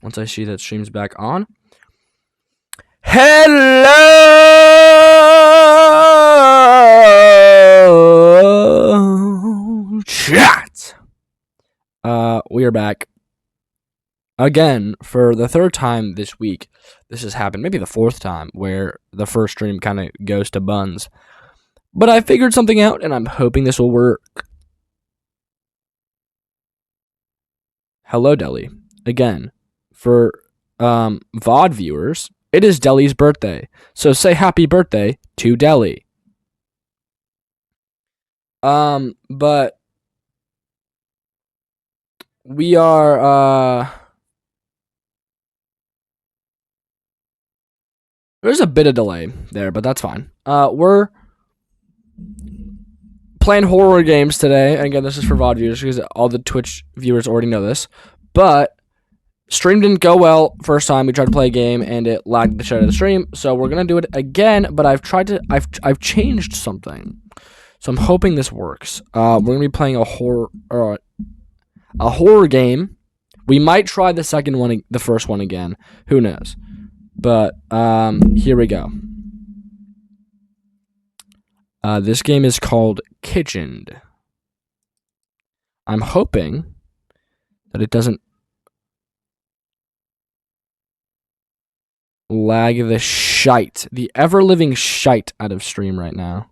once I see that stream's back on. Hello, chat. We are back again for the third time this week. This has happened, maybe the fourth time, where the first stream kind of goes to buns. But I figured something out, and I'm hoping this will work. Hello, Deli. Again, for VOD viewers, it is Deli's birthday. So say happy birthday to Deli. But we are, there's a bit of delay there, but that's fine. We're playing horror games today. And again, this is for VOD viewers because all the Twitch viewers already know this. But stream didn't go well first time. We tried to play a game and it lagged the shit out of the stream. So we're gonna do it again. But I've changed something. So I'm hoping this works. We're gonna be playing a horror game. We might try the first one again. Who knows? But here we go. This game is called Kitchened. I'm hoping that it doesn't lag the ever-living shite out of stream right now.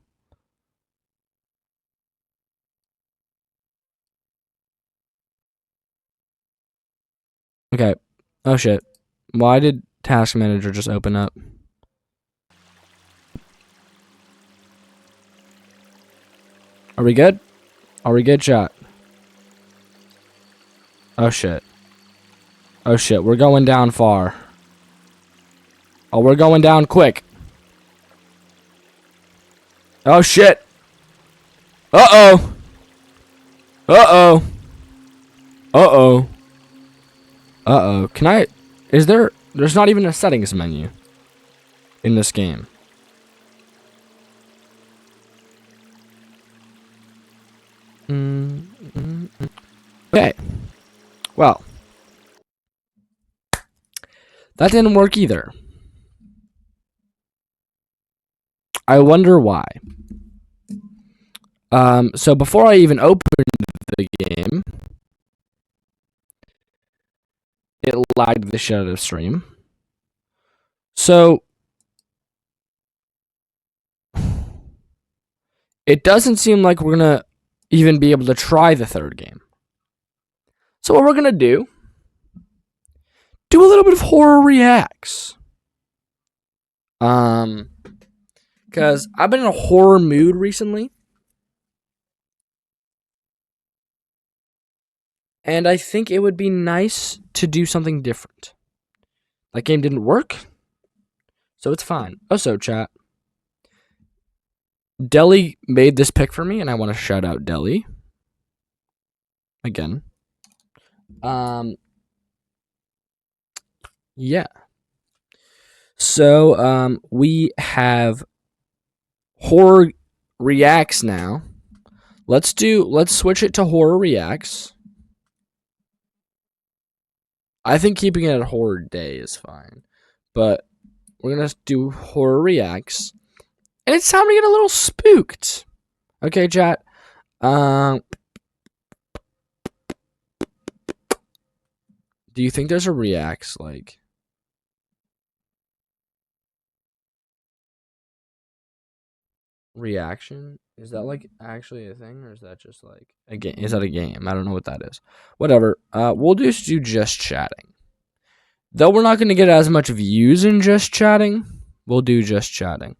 Okay. Oh shit. Why did Task Manager just open up? Are we good? Are we good, chat? Oh shit. Oh shit, we're going down far. Oh, we're going down quick. Oh shit. Uh-oh. Uh-oh. Uh-oh. Uh-oh. There's not even a settings menu in this game. Okay. Well. That didn't work either. I wonder why. So before I even opened the game, it lagged the shit out of the stream. So it doesn't seem like we're gonna even be able to try the third game. So what we're gonna do a little bit of horror reacts. Because I've been in a horror mood recently. And I think it would be nice to do something different. That game didn't work, so it's fine. Also, chat, Deli made this pick for me, and I want to shout out Deli. Again. Yeah. So, we have horror reacts now. Let's switch it to horror reacts. I think keeping it at horror day is fine. But we're going to do horror reacts. And it's time to get a little spooked. Okay, chat. Do you think there's a reacts, like... reaction? Is that, like, actually a thing? Or is that just, like, a game? Is that a game? I don't know what that is. Whatever. We'll just do just chatting. Though we're not going to get as much views in just chatting, we'll do just chatting.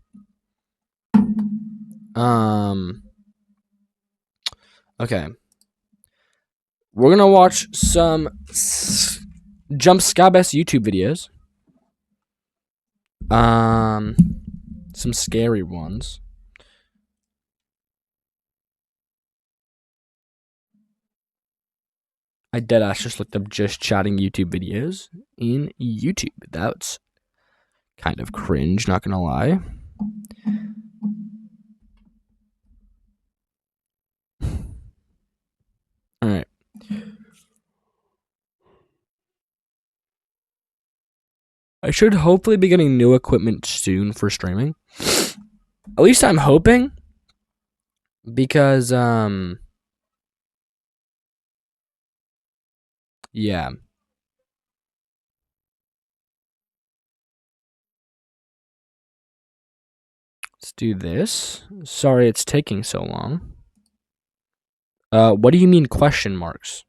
Okay. We're going to watch some Jump Scabest YouTube videos. Some scary ones. I deadass just looked up just chatting YouTube videos in YouTube. That's kind of cringe, not gonna lie. Alright. I should hopefully be getting new equipment soon for streaming. At least I'm hoping. Because, yeah. Let's do this. Sorry it's taking so long. What do you mean question marks?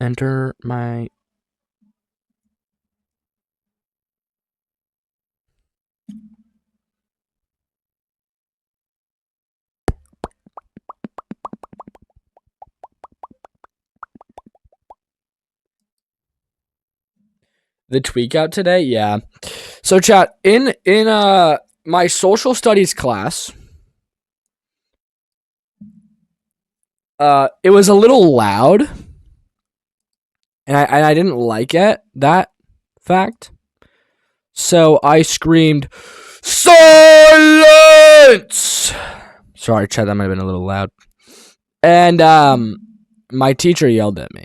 Enter my... The tweak out today? Yeah. So chat, in my social studies class, it was a little loud. And I didn't like that fact. So I screamed, "Silence!" Sorry, chat, that might have been a little loud. And my teacher yelled at me.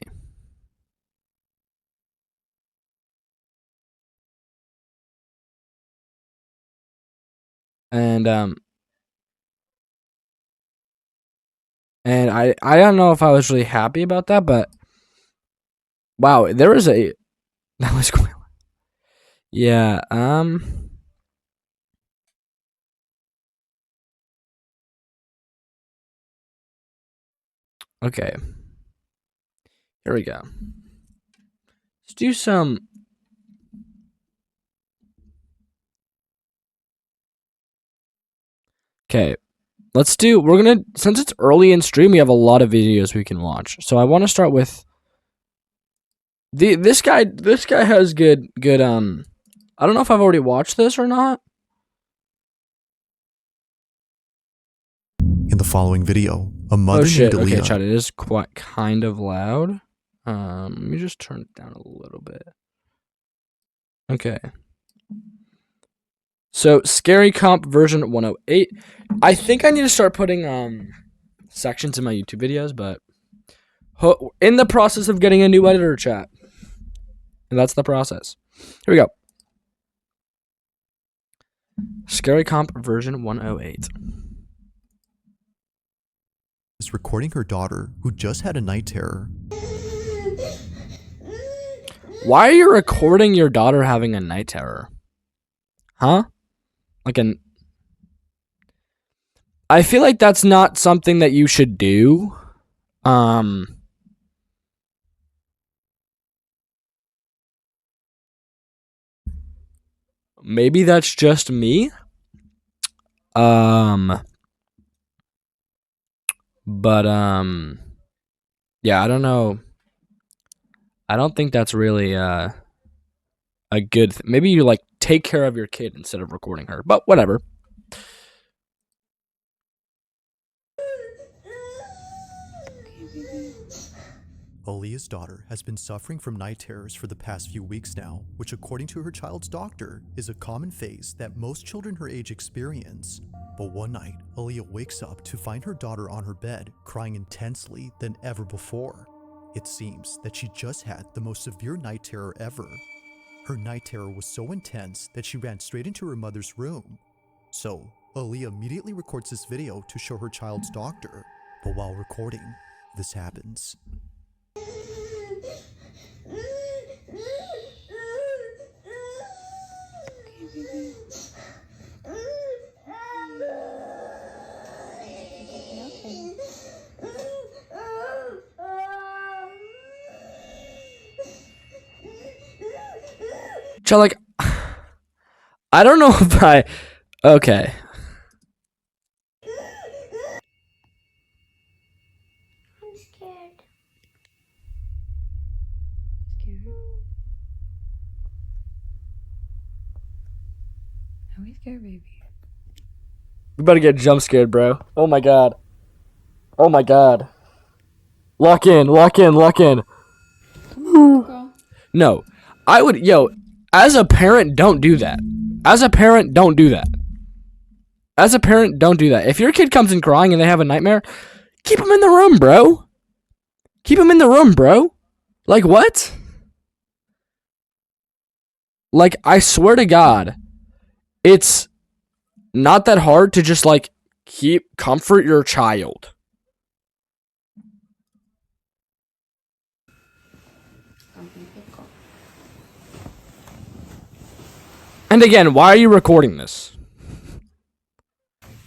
And I don't know if I was really happy about that, but wow, there was a that was cool. Yeah, okay. Here we go. Let's do some... Okay. We're gonna, since it's early in stream, we have a lot of videos we can watch. So I want to start with this guy has good, I don't know if I've already watched this or not. In the following video, a mother named Aaliyah... Okay, chat, it is kind of loud. Let me just turn it down a little bit. Okay. So, Scary Comp version 108. I think I need to start putting sections in my YouTube videos, but in the process of getting a new editor, chat. And that's the process. Here we go. Scary Comp version 108. Is recording her daughter, who just had a night terror. Why are you recording your daughter having a night terror? Huh? I feel like that's not something that you should do. Maybe that's just me. But yeah, I don't know. I don't think that's really a good maybe you like take care of your kid instead of recording her, but whatever. Aaliyah's daughter has been suffering from night terrors for the past few weeks now, which according to her child's doctor is a common phase that most children her age experience. But one night, Aaliyah wakes up to find her daughter on her bed crying intensely than ever before. It seems that she just had the most severe night terror ever. Her night terror was so intense that she ran straight into her mother's room. So, Aaliyah immediately records this video to show her child's doctor. But while recording, this happens. So like I don't know if okay. I'm scared. Are we scared, baby? We better get jump scared, bro. Oh my god. Oh my god. Lock in. Come on, girl. No. I would as a parent, don't do that. As a parent, don't do that. As a parent, don't do that. If your kid comes in crying and they have a nightmare, keep them in the room, bro. Keep them in the room, bro. Like, what? Like, I swear to God, it's not that hard to just, like, comfort your child. And again, why are you recording this?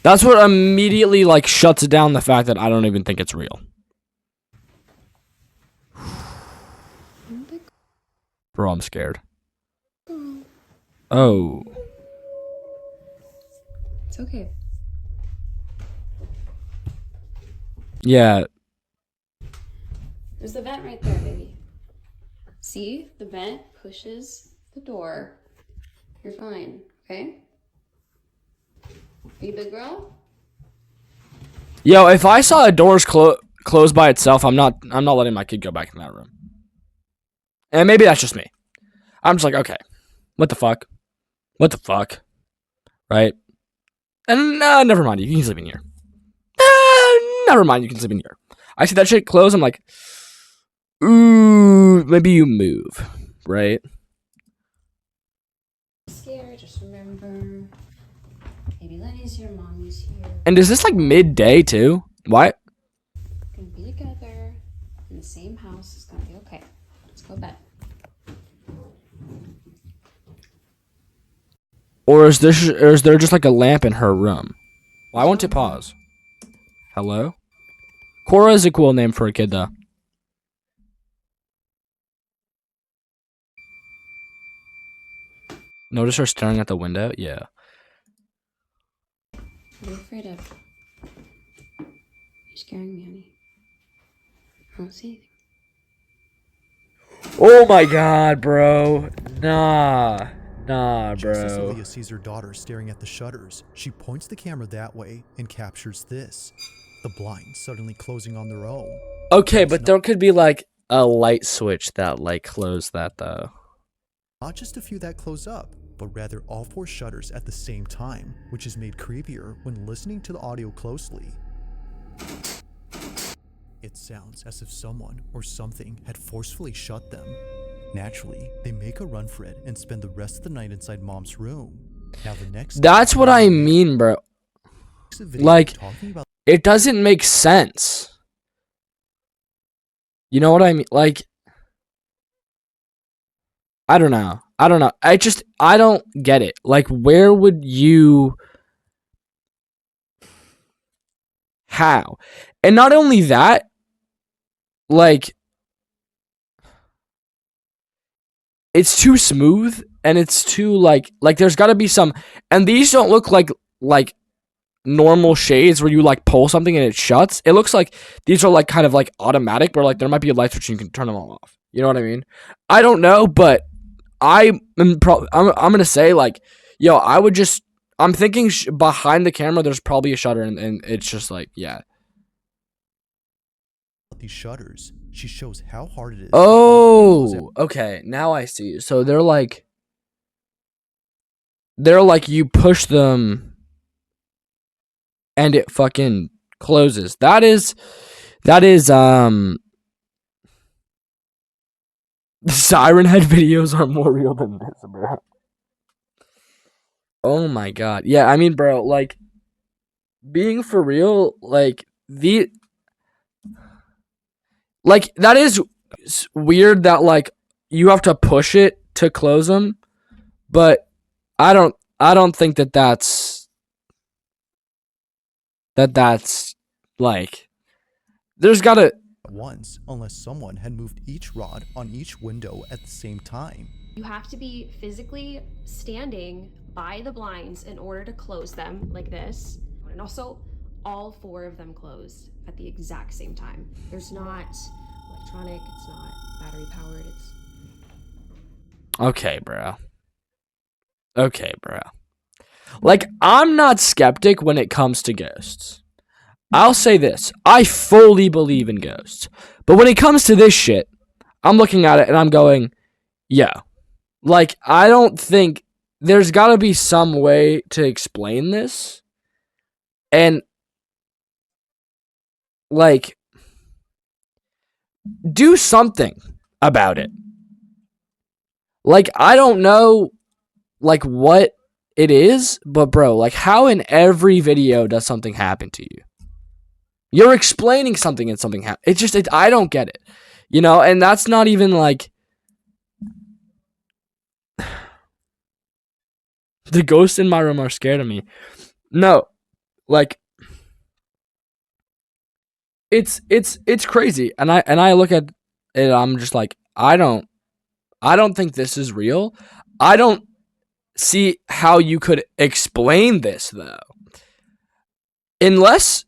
That's what immediately, like, shuts down the fact that I don't even think it's real. Bro, I'm scared. Oh. It's okay. Yeah. There's the vent right there, baby. See? The vent pushes the door. You're fine, okay? Are you big girl? Yo, if I saw a doors closed by itself, I'm not letting my kid go back in that room. And maybe that's just me. I'm just like, okay, what the fuck? What the fuck? Right? And never mind, you can sleep in here. Never mind, you can sleep in here. I see that shit close, I'm like, ooh, maybe you move, right? Scared, just remember. Baby Lenny's here, mommy's here. And is this like midday too? Why? We're gonna be together in the same house. It's gonna be okay. Let's go to bed. Or is there just like a lamp in her room? Why won't it pause? Hello? Cora is a cool name for a kid though. Notice her staring at the window? Yeah. What are you afraid of? You're scaring me, honey. I don't see anything. Oh my god, bro. Nah, Just as bro. Aaliyah sees her daughter staring at the shutters, she points the camera that way and captures this. The blinds suddenly closing on their own. Okay, but there could be like a light switch that like closed that though. Not just a few that close up, but rather all 4 shutters at the same time, which is made creepier when listening to the audio closely. It sounds as if someone or something had forcefully shut them. Naturally, they make a run for it and spend the rest of the night inside mom's room. Now the next That's what I mean, bro. Like, talking about it doesn't make sense. You know what I mean? Like, I don't know. I don't get it. Like, where would you... How? And not only that, like, it's too smooth and it's too, like there's gotta be some... And these don't look like normal shades where you, like, pull something and it shuts. It looks like these are, like, kind of, like, automatic, where, like, there might be a light switch and you can turn them all off. You know what I mean? I don't know, but... I'm gonna say, like, yo, I'm thinking behind the camera there's probably a shutter and it's just like, yeah. these shutters, she shows how hard it is. Oh, okay, now I see. So they're like you push them and it fucking closes. That is the Siren Head videos are more real than this, bro. Oh my god. Yeah, I mean, bro, like, being for real, like, that is weird that, like, you have to push it to close them, but I don't think that's, like, there's gotta... At once, unless someone had moved each rod on each window at the same time. You have to be physically standing by the blinds in order to close them like this. And also, all 4 of them closed at the exact same time. There's not electronic, it's not battery powered, it's... Okay, bro. Like, I'm not skeptic when it comes to ghosts. I'll say this. I fully believe in ghosts. But when it comes to this shit, I'm looking at it and I'm going, yeah. Like, I don't think there's got to be some way to explain this. And, like, do something about it. Like, I don't know, like, what it is, but bro, like, how in every video does something happen to you? You're explaining something and something happens. It's just, I don't get it. You know, and that's not even, like, the ghosts in my room are scared of me. No, like, it's crazy. And I look at it, I'm just like, I don't think this is real. I don't see how you could explain this, though. Electronic,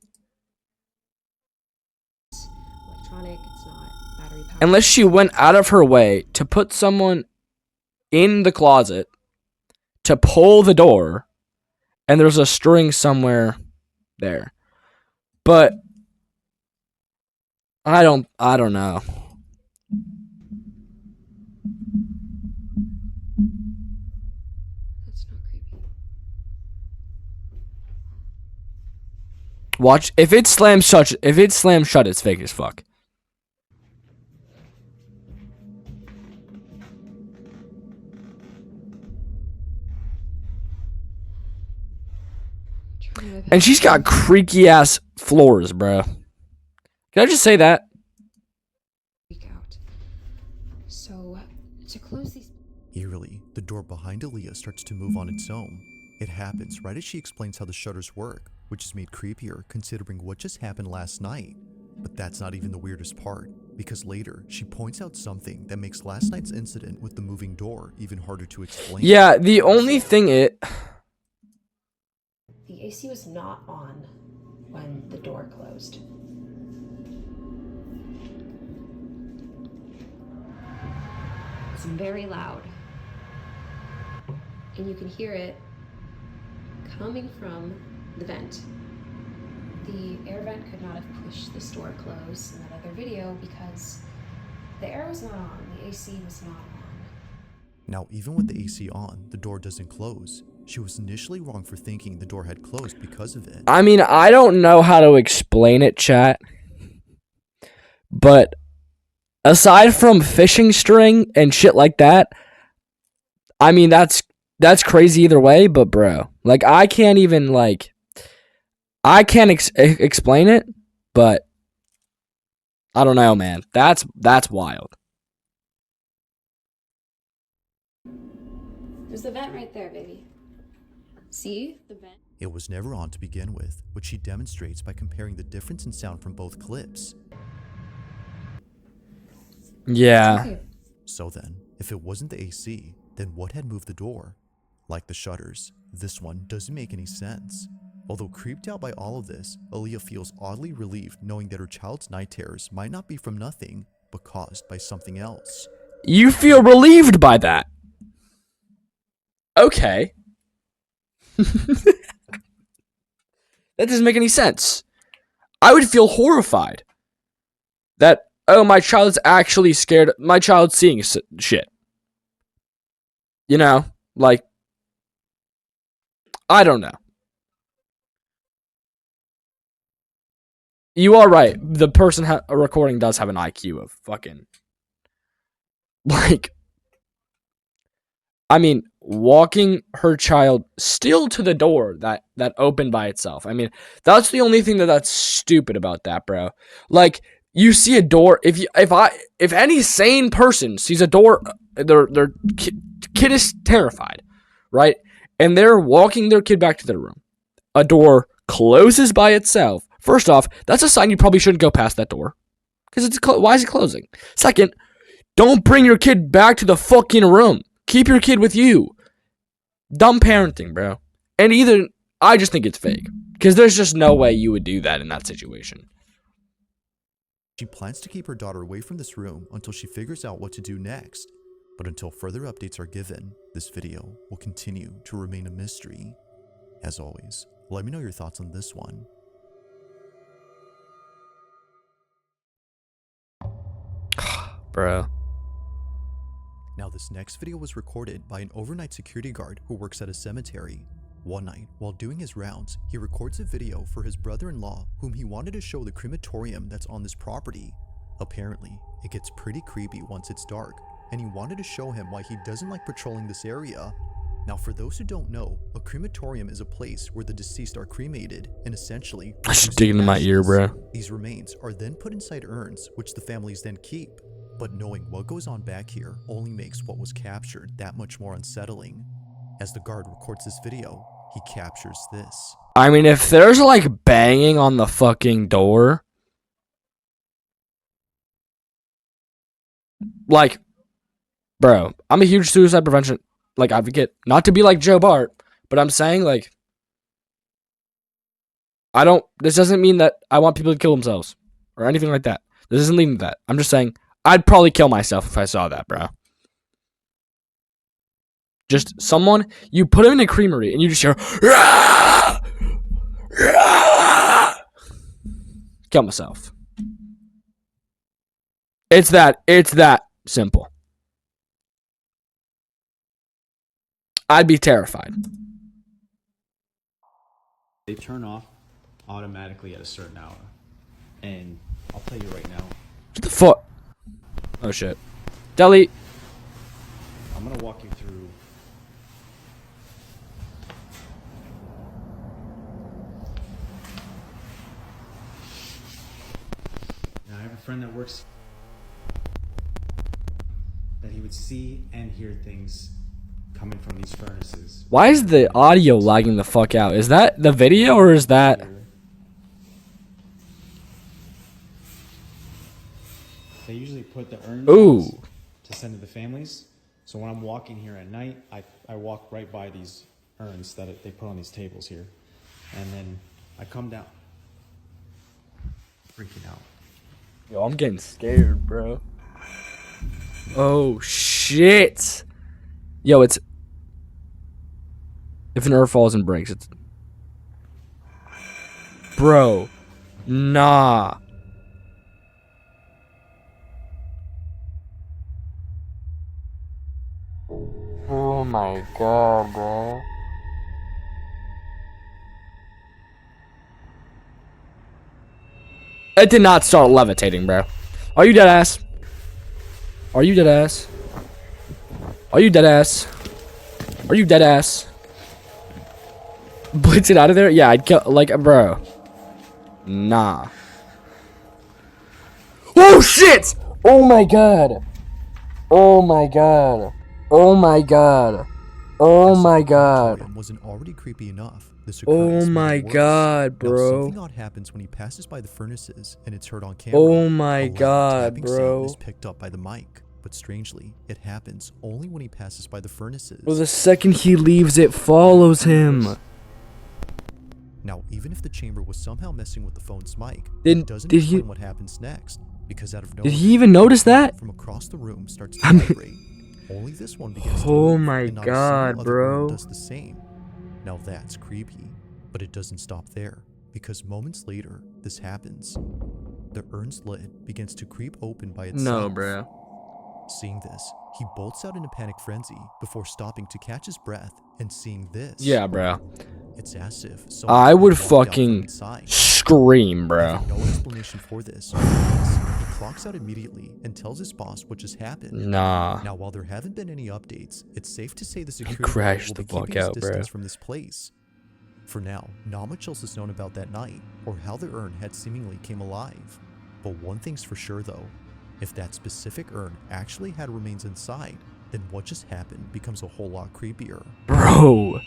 it's not battery powered. Unless she went out of her way to put someone in the closet to pull the door, and there's a string somewhere there. But I don't know. That's not creepy. Watch, if it slams shut, it's fake as fuck. And she's got creaky ass floors, bro. Can I just say that? Freak out. So, to close these. Eerily, the door behind Aaliyah starts to move on its own. It happens right as she explains how the shutters work, which is made creepier considering what just happened last night. But that's not even the weirdest part, because later she points out something that makes last night's incident with the moving door even harder to explain. Yeah, the only thing The AC was not on when the door closed. It's very loud. And you can hear it coming from the vent. The air vent could not have pushed this door closed in that other video because the air was not on, the AC was not on. Now, even with the AC on, the door doesn't close. She was initially wrong for thinking the door had closed because of it. I mean, I don't know how to explain it, chat. But aside from fishing string and shit like that, I mean, that's crazy either way, but bro, like, I can't even, like, I can't explain it, but I don't know, man. That's wild. There's the vent right there, baby. See? The vent. It was never on to begin with, which she demonstrates by comparing the difference in sound from both clips. Yeah. Okay. So then, if it wasn't the AC, then what had moved the door? Like the shutters, this one doesn't make any sense. Although creeped out by all of this, Aaliyah feels oddly relieved knowing that her child's night terrors might not be from nothing, but caused by something else. You feel relieved by that? Okay. That doesn't make any sense. I would feel horrified that, oh, my child's actually scared. My child's seeing shit. You know, like, I don't know. You are right. The person recording does have an IQ of fucking, like, I mean, walking her child still to the door that opened by itself. I mean, that's the only thing that's stupid about that, bro. Like, you see a door. If any sane person sees a door, their kid is terrified, right? And they're walking their kid back to their room. A door closes by itself. First off, that's a sign you probably shouldn't go past that door, because why is it closing? Second, don't bring your kid back to the fucking room. Keep your kid with you. Dumb parenting, bro. And I just think it's fake, because there's just no way you would do that in that situation. She plans to keep her daughter away from this room until she figures out what to do next. But until further updates are given, this video will continue to remain a mystery. As always, let me know your thoughts on this one. Bro. Now, this next video was recorded by an overnight security guard who works at a cemetery. One night, while doing his rounds, he records a video for his brother-in-law whom he wanted to show the crematorium that's on this property. Apparently, it gets pretty creepy once it's dark, and he wanted to show him why he doesn't like patrolling this area. Now, for those who don't know, a crematorium is a place where the deceased are cremated and essentially That's reduced digging to in my ear, ashes. bro. These remains are then put inside urns, which the families then keep. But knowing what goes on back here only makes what was captured that much more unsettling. As the guard records this video, he captures this. I mean, if there's like banging on the fucking door, like, bro, I'm a huge suicide prevention like advocate. Not to be like Joe Bart, but I'm saying like, this doesn't mean that I want people to kill themselves or anything like that. This isn't leading to that. I'm just saying I'd probably kill myself if I saw that, bro. Just someone, you put him in a creamery and you just hear, "Rah! Rah!" Kill myself. It's that simple. I'd be terrified. They turn off automatically at a certain hour. And I'll tell you right now, What the fuck? Oh shit. Delete. I'm gonna walk you through now. I have a friend that works that he would see and hear things coming from these furnaces. Why is the audio lagging the fuck out? Is that the video or is that... They usually put the urns Ooh. to send to the families. So when I'm walking here at night, I walk right by these urns that they put on these tables here. And then I come down. Freaking out. Yo, I'm getting scared, bro. Oh, shit. Yo, it's... If an earth falls and breaks, it's... Bro. Nah. Oh my god, bro. It did not start levitating, bro. Are you dead ass? Are you dead ass? Are you dead ass? Are you dead ass? Blitz it out of there? Yeah, I'd kill, like, bro. Nah. Oh shit! Oh my god. Oh my god. Oh my god. Oh my god. Crematorium wasn't already creepy enough. This Oh occurrence made my it worse. god, Now, bro. something odd happens when he passes by the furnaces, and it's heard on camera. Oh my A loud god, tapping bro. sound is picked up by the mic, but strangely, it happens only when he passes by the furnaces. Well, the second he leaves, it follows him. Now, even if the chamber was somehow messing with the phone's mic, Did- it doesn't did he- explain what happens next, because out of nowhere, Did he even notice that? from across the room starts to I mean- vibrate. Only this one begins to Oh move, my and not a god, single other room bro. does the same. Now that's creepy, but it doesn't stop there, because moments later, this happens. The urn's lid begins to creep open by itself. No, bro. Seeing this, he bolts out in a panic frenzy before stopping to catch his breath and seeing this. Yeah, bro. It's as if someone I would walked out from fucking inside. scream, bro. Having no explanation for this, he clocks out immediately and tells his boss what just happened. Nah. Now, while there haven't been any updates, it's safe to say the security crashed guard will the be fuck keeping his out, bro. distance from this place. For now, not much else is known about that night, or how the urn had seemingly came alive. But one thing's for sure though, if that specific urn actually had remains inside, then what just happened becomes a whole lot creepier. Bro.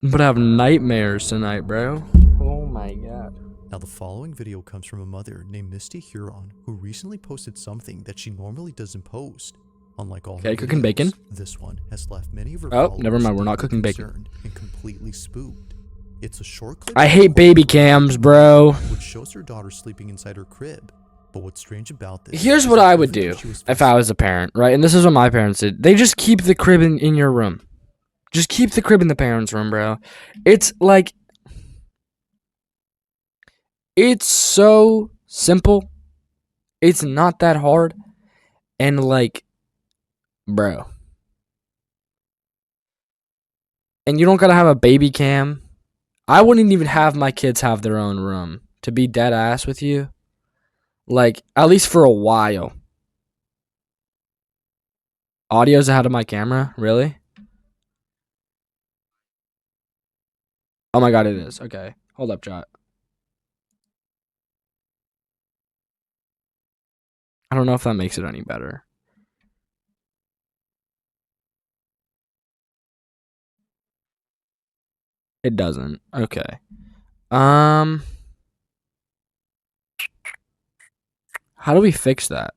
I'm gonna have nightmares tonight, bro. Oh my god. Now, the following video comes from a mother named Misty Huron, who recently posted something that she normally doesn't post. Unlike all her Okay, cooking videos, bacon. this one has left many of her Oh, followers never mind, we're not deeply cooking bacon. concerned and completely spooked. It's a short clip. I of hate a baby photo cams, bro. which shows her daughter sleeping inside her crib. But what's strange about this? Here's is what that I would even though do she was if I was a parent, right? And this is what my parents did. They just keep the crib in your room. Just keep the crib in the parents' room, bro. It's like... It's so simple. It's not that hard. And like, bro. And you don't gotta have a baby cam. I wouldn't even have my kids have their own room. To be dead ass with you. Like, at least for a while. Audio's ahead of my camera? Really? Oh my god, it is. Okay. Hold up, chat. I don't know if that makes it any better. It doesn't. Okay. How do we fix that?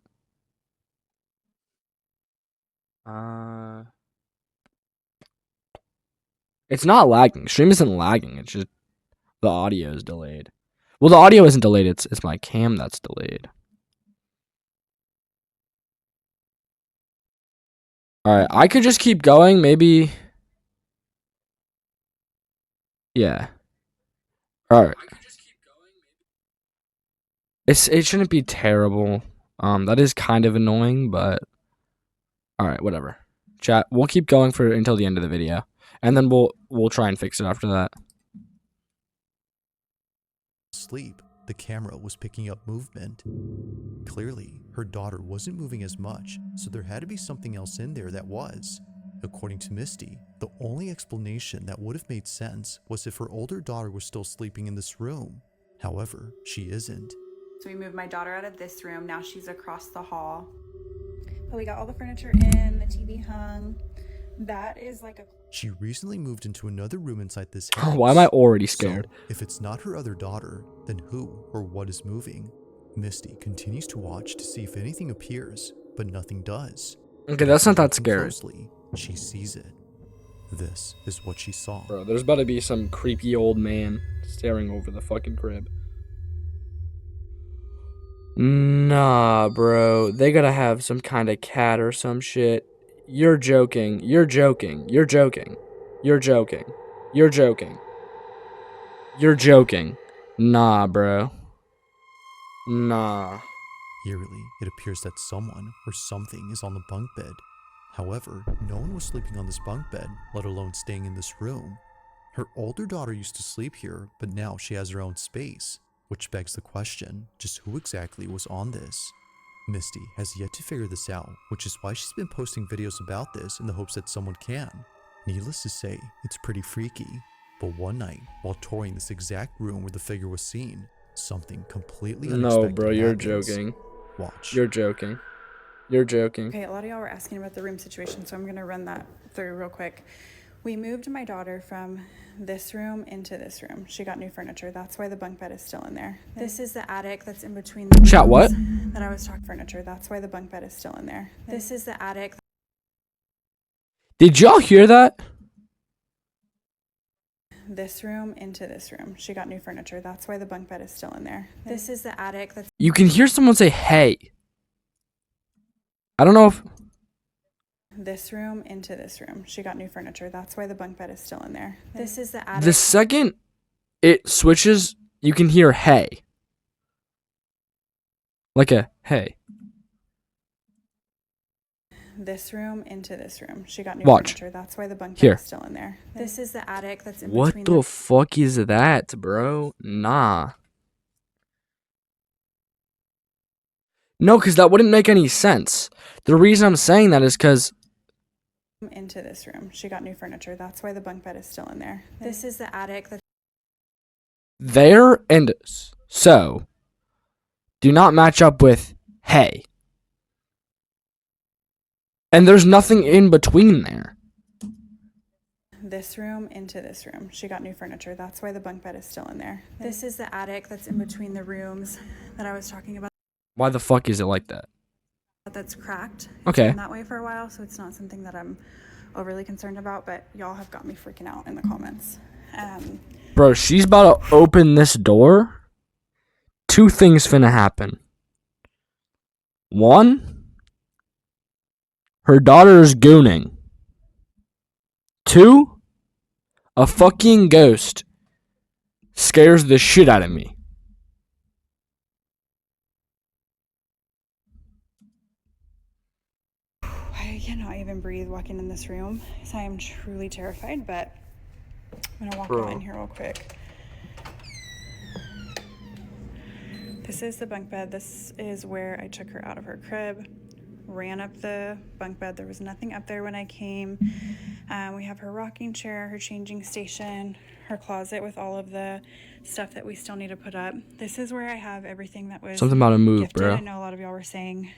It's not lagging. Stream isn't lagging. It's just the audio is delayed. Well, the audio isn't delayed. It's my cam that's delayed. All right, I could just keep going. Maybe. Yeah. All right. It shouldn't be terrible. That is kind of annoying, but all right, whatever. Chat. We'll keep going for until the end of the video, and then we'll try and fix it after that. Sleep, the camera was picking up movement. Clearly, her daughter wasn't moving as much, so there had to be something else in there that was. According to Misty, the only explanation that would have made sense was if her older daughter was still sleeping in this room. However, she isn't. So we moved my daughter out of this room. Now she's across the hall. But we got all the furniture in, the TV hung. That is like a... She recently moved into another room inside this house. Why am I already scared? So, if it's not her other daughter, then who or what is moving? Misty continues to watch to see if anything appears, but nothing does. Okay, that's not that Looking scary. closely, she sees it. This is what she saw. Bro, there's about to be some creepy old man staring over the fucking crib. Nah, bro. They gotta have some kind of cat or some shit. You're joking. You're joking. You're joking. You're joking. You're joking. You're joking. Nah, bro. Nah. Eerily, it appears that someone or something is on the bunk bed. However, no one was sleeping on this bunk bed, let alone staying in this room. Her older daughter used to sleep here, but now she has her own space, which begs the question, just who exactly was on this? Misty has yet to figure this out, which is why she's been posting videos about this in the hopes that someone can. Needless to say, it's pretty freaky. But one night, while touring this exact room where the figure was seen, something completely unexpected No, bro, you're happens. joking. Watch. You're joking. You're joking. Okay, a lot of y'all were asking about the room situation, so I'm gonna run that through real quick. We moved my daughter from this room into this room. She got new furniture. That's why the bunk bed is still in there. This is the attic that's in between the Chat, what? rooms that I was talking furniture. That's why the bunk bed is still in there. This is the attic. Did y'all hear that? This room into this room. She got new furniture. That's why the bunk bed is still in there. This is the attic that's You can hear someone say, hey. I don't know if... this room into this room. She got new furniture. That's why the bunk bed is still in there. This is the attic. The second it switches, you can hear hey. Like a hey. This room into this room. She got new Watch. furniture. That's why the bunk bed Here. is still in there. This is the attic that's in What between the fuck is that, bro? Nah. No, because that wouldn't make any sense. The reason I'm saying that is because... into this room. She got new furniture. That's why the bunk bed is still in there. This is the attic that's there and so do not match up with hey. And there's nothing in between there. this room into this room. She got new furniture. That's why the bunk bed is still in there. This is the attic that's in between the rooms that I was talking about. Why the fuck is it like that? That's cracked. Okay. It's been that way for a while, so it's not something that I'm overly concerned about, but y'all have got me freaking out in the comments. Bro, she's about to open this door. Two things finna happen. One, her daughter is gooning. Two, a fucking ghost scares the shit out of me. cannot even breathe walking in this room. So I am truly terrified, but I'm gonna walk out in here real quick. This is the bunk bed. This is where I took her out of her crib, ran up the bunk bed. There was nothing up there when I came. We have her rocking chair, her changing station, her closet with all of the stuff that we still need to put up. This is where I have everything that was Something about a move, gifted. bro. I know a lot of y'all were saying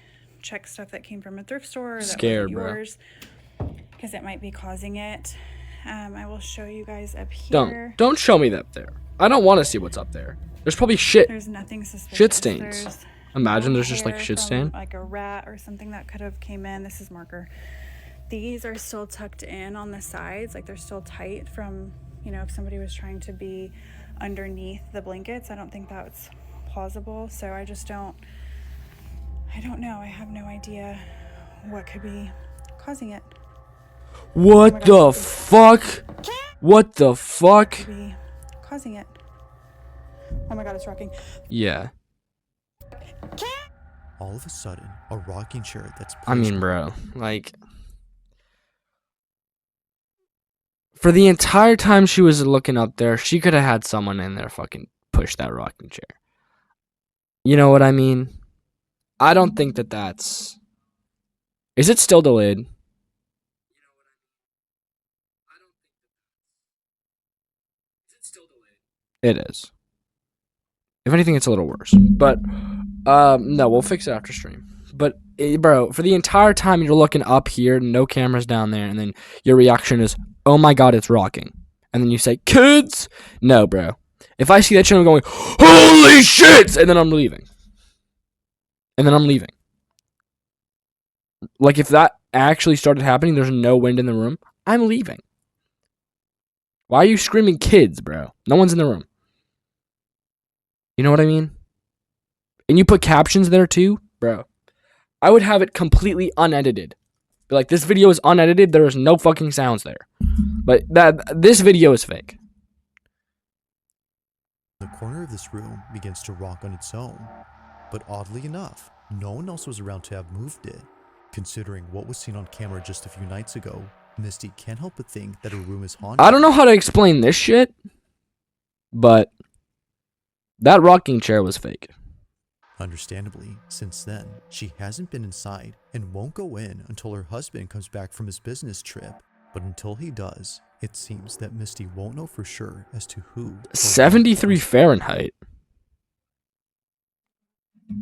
check stuff that came from a thrift store that Scared, wasn't bro. yours, because it might be causing it. I will show you guys up here. Don't show me that there. I don't want to see what's up there. There's probably shit. There's nothing suspicious. Shit stains. There's Imagine no there's just like hair shit from, stain. like a rat or something that could have came in. This is marker. These are still tucked in on the sides, like they're still tight from, you know, if somebody was trying to be underneath the blankets. I don't think that's plausible. So I don't know. I have no idea what could be causing it. What the fuck? What the fuck? Could be causing it. Oh my god, it's rocking. Yeah. All of a sudden, a rocking chair that's I mean, placed bro, like, for the entire time she was looking up there, she could have had someone in there fucking push that rocking chair. You know what I mean? I don't think that that's... Is it still delayed? It is. If anything, it's a little worse. But, no, we'll fix it after stream. But, bro, for the entire time you're looking up here, no cameras down there, and then your reaction is, oh my god, it's rocking. And then you say, kids! No, bro. If I see that shit, I'm going, holy shit! And then I'm leaving. Like, if that actually started happening, there's no wind in the room, I'm leaving. Why are you screaming kids, bro? No one's in the room. You know what I mean? And you put captions there too? Bro. I would have it completely unedited. Be like, this video is unedited, there is no fucking sounds there. But this video is fake. the corner of this room begins to rock on its own. But oddly enough, no one else was around to have moved it. Considering what was seen on camera just a few nights ago, Misty can't help but think that her room is haunted. I don't know how to explain this shit, but that rocking chair was fake. Understandably, since then, she hasn't been inside and won't go in until her husband comes back from his business trip. But until he does, it seems that Misty won't know for sure as to who. or what 73 was- Fahrenheit.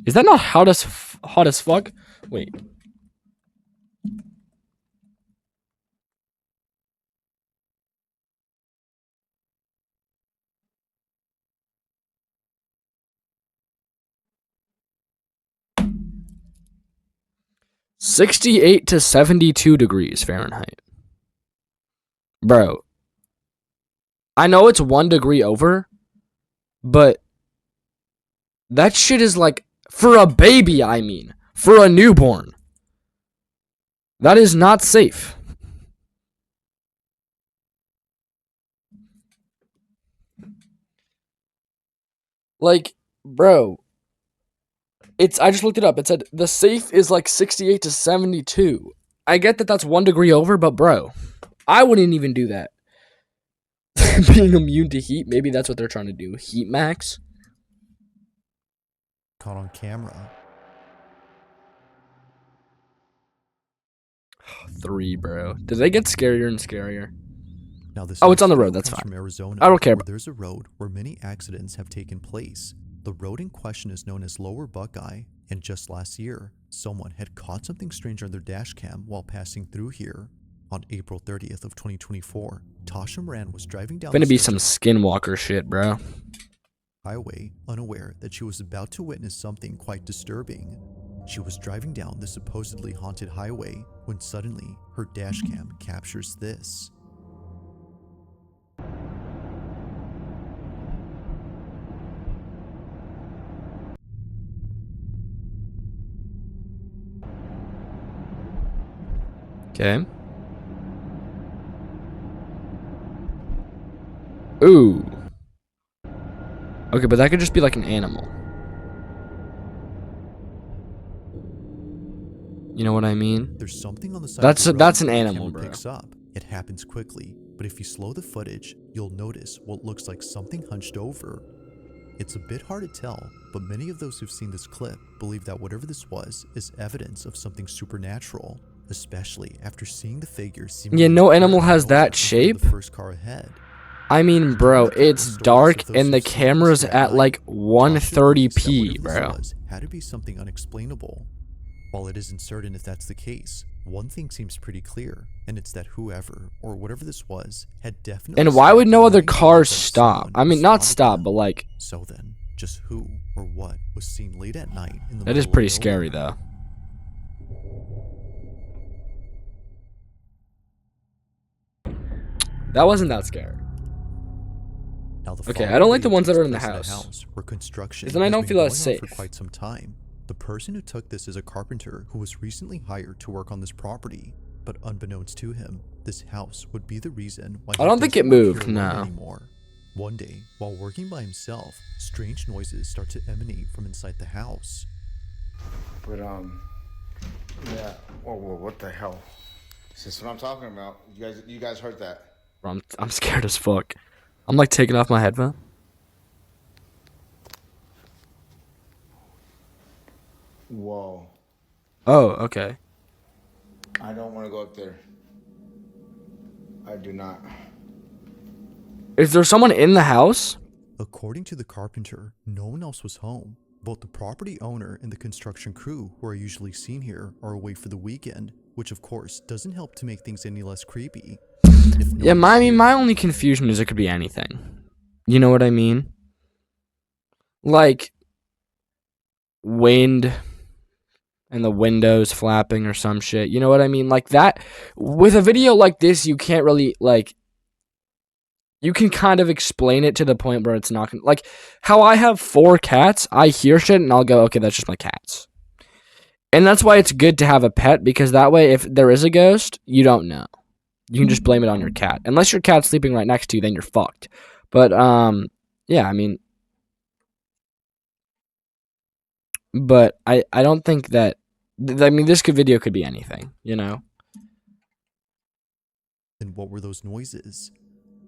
Is that not hot as fuck? Wait. $68 to 72 degrees Fahrenheit. Bro. I know it's 1 degree over, but that shit is like, for a baby, I mean. For a newborn. That is not safe. Like, bro. I just looked it up. It said the safe is like 68 to 72. I get that that's 1 degree over, but bro, I wouldn't even do that. Being immune to heat, maybe that's what they're trying to do. Heat max. Caught on camera. 3, bro. Did they get scarier and scarier? Now this Oh, it's on the next road, photo that's comes fine. From Arizona, I don't care where there's a road where many accidents have taken place. The road in question is known as Lower Buckeye, and just last year, someone had caught something strange on their dash cam while passing through here. On April 30th of 2024, Tasha Moran was driving down Gonna the be stretch some of skinwalker shit, bro. highway, unaware that she was about to witness something quite disturbing. She was driving down the supposedly haunted highway when suddenly her dashcam captures this. Okay. Ooh. Okay, but that could just be like an animal. You know what I mean? There's something on the side That's of the that's road an the animal, camera bro. picks up. It happens quickly, but if you slow the footage, you'll notice what looks like something hunched over. It's a bit hard to tell, but many of those who've seen this clip believe that whatever this was is evidence of something supernatural, especially after seeing the figure seemingly Yeah, no animal appear has nowhere that in front of shape. the first car ahead. I mean, bro, it's Stories dark of those and the who've seen camera's this at night like caution police that 130p, whatever this bro. was had to be something unexplainable. While it isn't certain if that's the case, one thing seems pretty clear, and it's that whoever or whatever this was had definitely. And why stopped would no other knowing cars that stop? someone I mean, not responded to stop, them. but like, So then, just who or what was seen late at night in the that is middle of pretty scary nowhere? though. That wasn't that scary. Now, the Okay, I following don't like the video ones that takes are in the place house. where construction Because then I has don't been feel as going on for safe. quite some time. The person who took this is a carpenter who was recently hired to work on this property, but unbeknownst to him, this house would be the reason why I don't think it doesn't work moved, here alone no. anymore. One day, while working by himself, strange noises start to emanate from inside the house. But yeah. Whoa, what the hell? That's what I'm talking about. You guys heard that? Bro, I'm scared as fuck. I'm like taking off my headphone. Whoa. Oh, okay. I don't want to go up there. I do not. Is there someone in the house? According to the carpenter, no one else was home. Both the property owner and the construction crew who are usually seen here are away for the weekend, which of course doesn't help to make things any less creepy. If no Yeah, one's my here, my only confusion is it could be anything. You know what I mean? Like wind and the windows flapping or some shit. You know what I mean? Like that with a video like this, you can't really like you can kind of explain it to the point where it's not gonna, like how I have 4 cats, I hear shit and I'll go, okay, that's just my cats. And that's why it's good to have a pet, because that way if there is a ghost, you don't know. You can just blame it on your cat. Unless your cat's sleeping right next to you, then you're fucked. But yeah, I mean, but I don't think that I mean this video could be anything, you know. And what were those noises?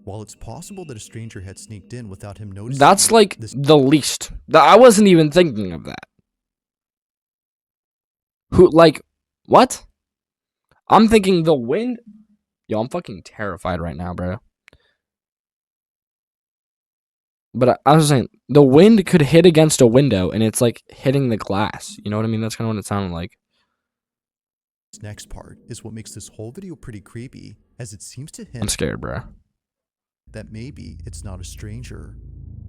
While it's possible that a stranger had sneaked in without him noticing, That's like this the least. I wasn't even thinking of that. Who, like, what? I'm thinking the wind. Yo, I'm fucking terrified right now, bro. But I was saying, the wind could hit against a window and it's like hitting the glass. You know what I mean? That's kind of what it sounded like. next part is what makes this whole video pretty creepy, as it seems to hint I'm scared, bro. that maybe it's not a stranger.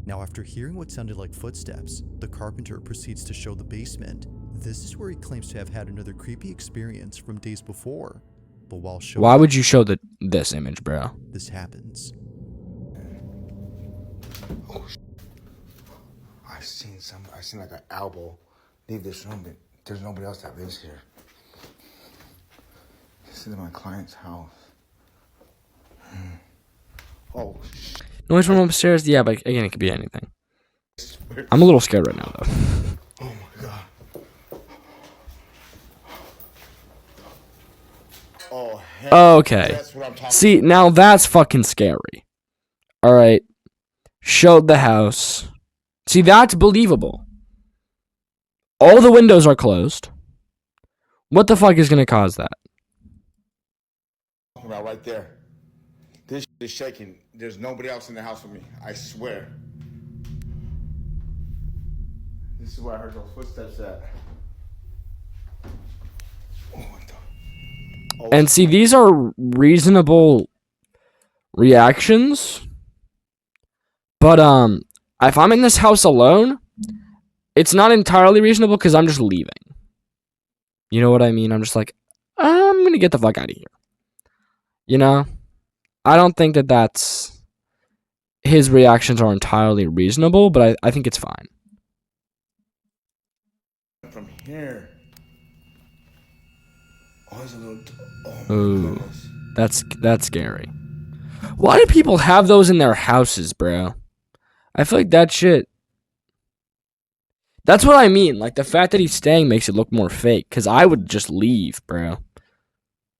Now, after hearing what sounded like footsteps, the carpenter proceeds to show the basement. This is where he claims to have had another creepy experience from days before. But while showing Why would you show this image, bro? this happens, I seen like an elbow leave this room, but there's nobody else that lives here. This is my client's house. Oh, Noise from upstairs? Yeah, but again, it could be anything. I'm a little scared right now, though. oh my God. Oh, hell. Okay. That's what I'm talking See, now that's fucking scary. Alright. Showed the house. See, that's believable. All the windows are closed. What the fuck is gonna cause that? about right there. This is shaking. There's nobody else in the house with me. I swear. This is where I heard those footsteps at. Oh, what the? Oh, And see, these are reasonable reactions. But, if I'm in this house alone, it's not entirely reasonable because I'm just leaving. You know what I mean? I'm just like, I'm gonna get the fuck out of here. You know? I don't think that that's... His reactions are entirely reasonable, but I think it's fine. from here. Oh, there's a little. Oh my Ooh. goodness. That's scary. Why do people have those in their houses, bro? I feel like that shit... That's what I mean. Like, the fact that he's staying makes it look more fake. Because I would just leave, bro.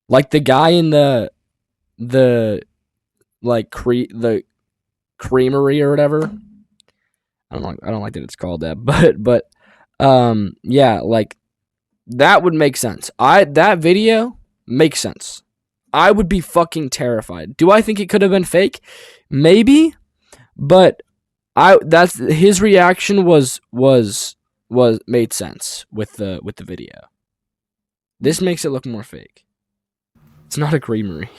Like, the guy in the the creamery or whatever. I don't like that it's called that. But yeah, like, that would make sense. That video makes sense. I would be fucking terrified. Do I think it could have been fake? Maybe. But that's his reaction was made sense with the video. This makes it look more fake. It's not a creamery.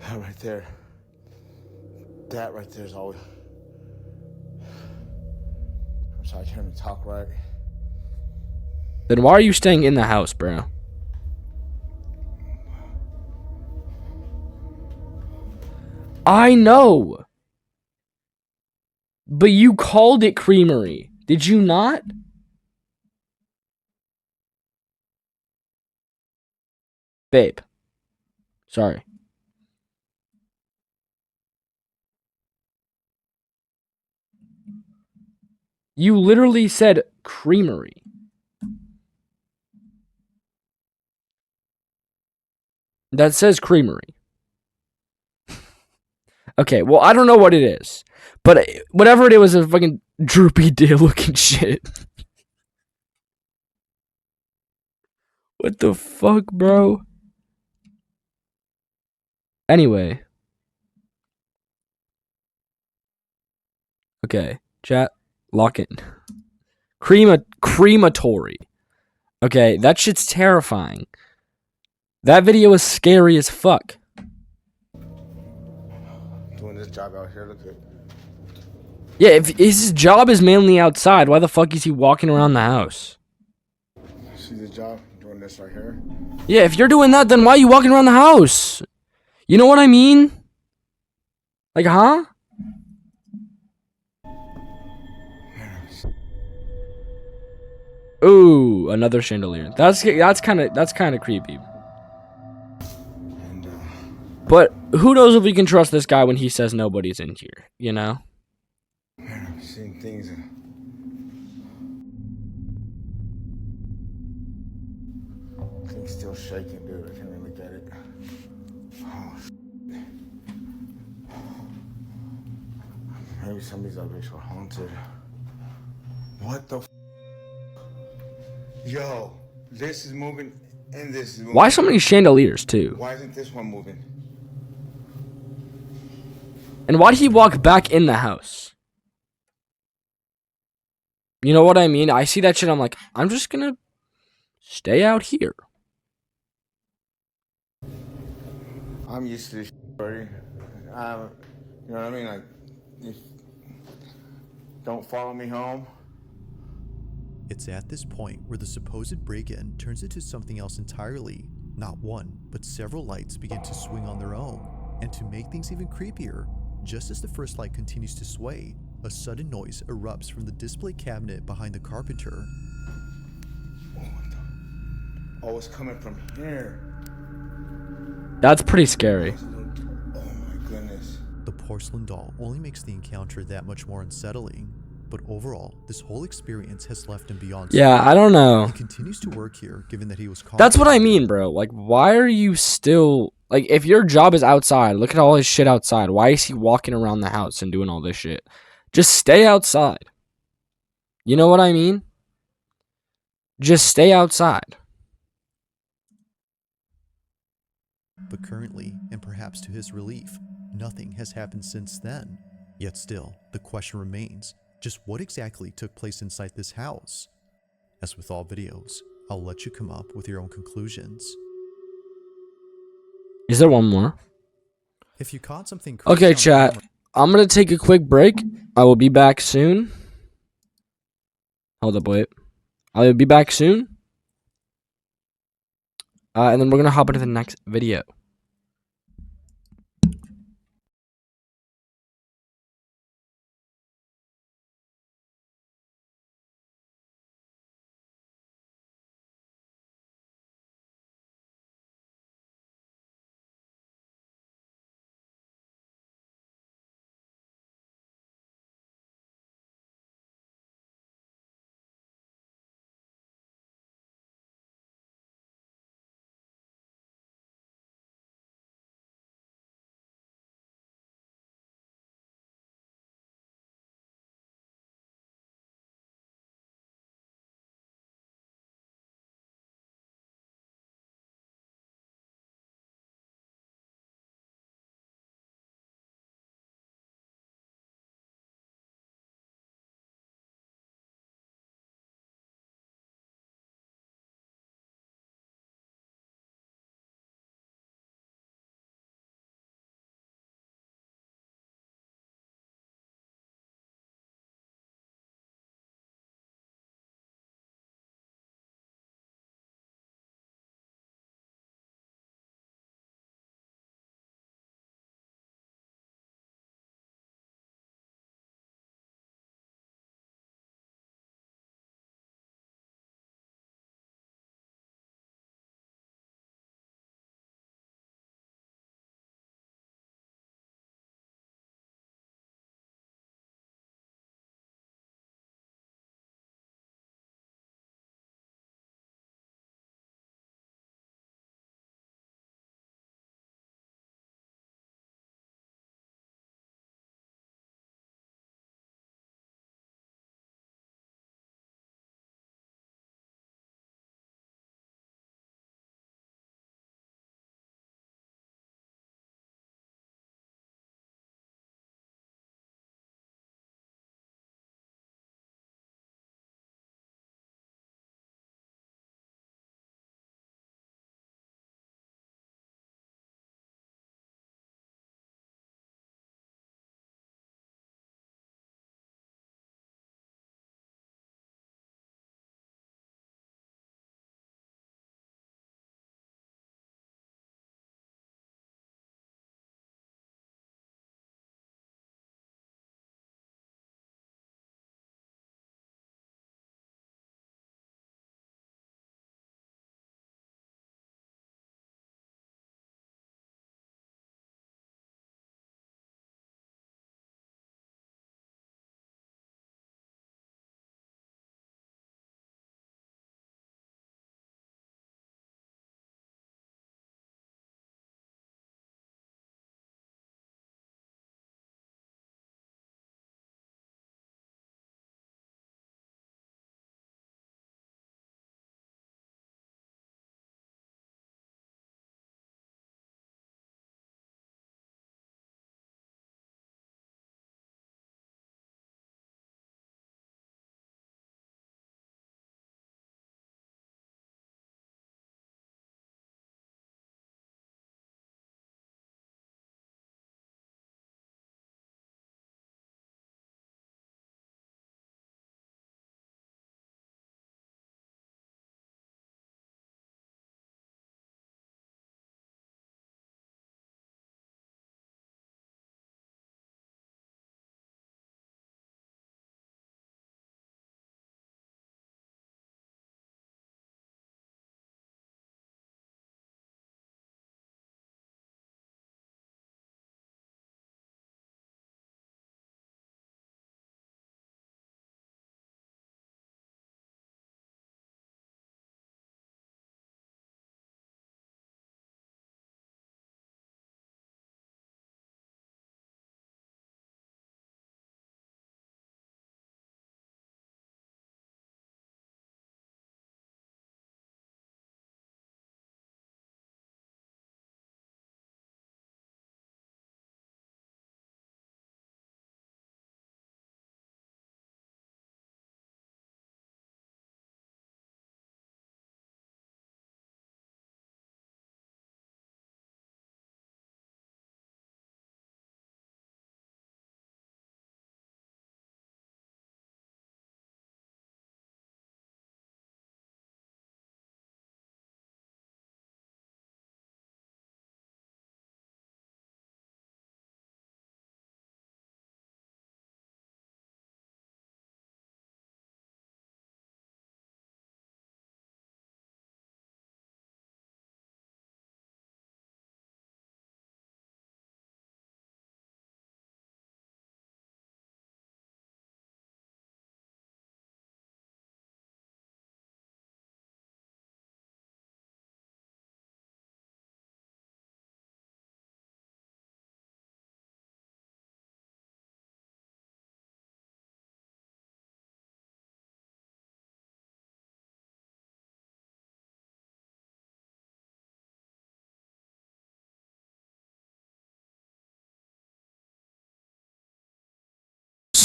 That right there. That right there is always. I'm sorry, I can't even talk right. Then why are you staying in the house, bro? I know. But you called it creamery. Did you not? Babe. Sorry. You literally said creamery. That says creamery. Okay, well, I don't know what it is. But whatever it is a fucking droopy deal looking shit. What the fuck, bro? Anyway. Okay, chat, lock in. Crematory. Okay, that shit's terrifying. That video is scary as fuck. Doing this job out here, look at. Yeah, if his job is mainly outside, why the fuck is he walking around the house? See the job? Doing this right here. Yeah, if you're doing that, then why are you walking around the house? You know what I mean? Like, huh? Ooh, another chandelier. That's kind of creepy. And, But who knows if we can trust this guy when he says nobody's in here, you know? man, I've seen things. Things still shaking, dude. I can't even look at it. Oh, maybe some of these objects were haunted. What the? Yo, this is moving, and this is moving. Why so many chandeliers, too? Why isn't this one moving? And why did he walk back in the house? You know what I mean? I see that shit, I'm like, I'm just gonna stay out here. I'm used to this already. You know what I mean? Like, if don't follow me home. It's at this point where the supposed break-in turns into something else entirely. Not one, but several lights begin to swing on their own. And to make things even creepier, just as the first light continues to sway, a sudden noise erupts from the display cabinet behind the carpenter. Oh, it's coming from here. That's pretty scary. Oh my goodness. The porcelain doll only makes the encounter that much more unsettling. But overall, this whole experience has left him beyond. Yeah, I don't know. He continues to work here, given that he was caught. That's what I mean, bro. Like, why are you still... Like, if your job is outside, look at all his shit outside. Why is he walking around the house and doing all this shit? Just stay outside. You know what I mean? Just stay outside. But currently, and perhaps to his relief, nothing has happened since then. Yet still, the question remains, just what exactly took place inside this house? As with all videos, I'll let you come up with your own conclusions. Is there one more? If you caught something Okay, on chat. camera- I'm going to take a quick break. I will be back soon. Hold up, wait. I will be back soon. And then we're going to hop into the next video.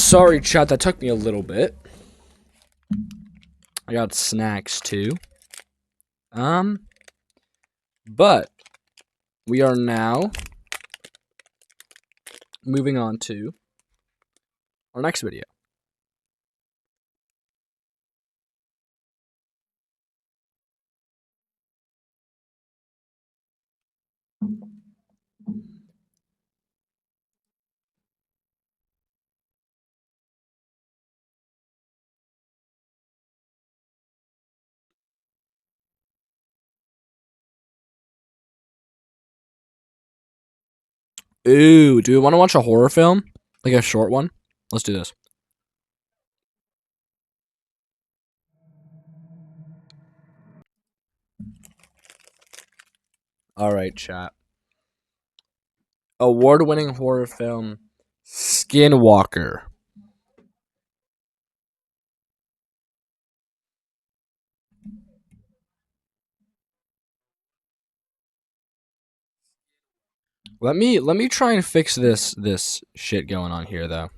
Sorry, chat. That took me a little bit. I got snacks too. But we are now moving on to our next video. Ooh, do we want to watch a horror film? Like a short one? Let's do this. Alright, chat. Award-winning horror film, Skinwalker. Let me try and fix this shit going on here though.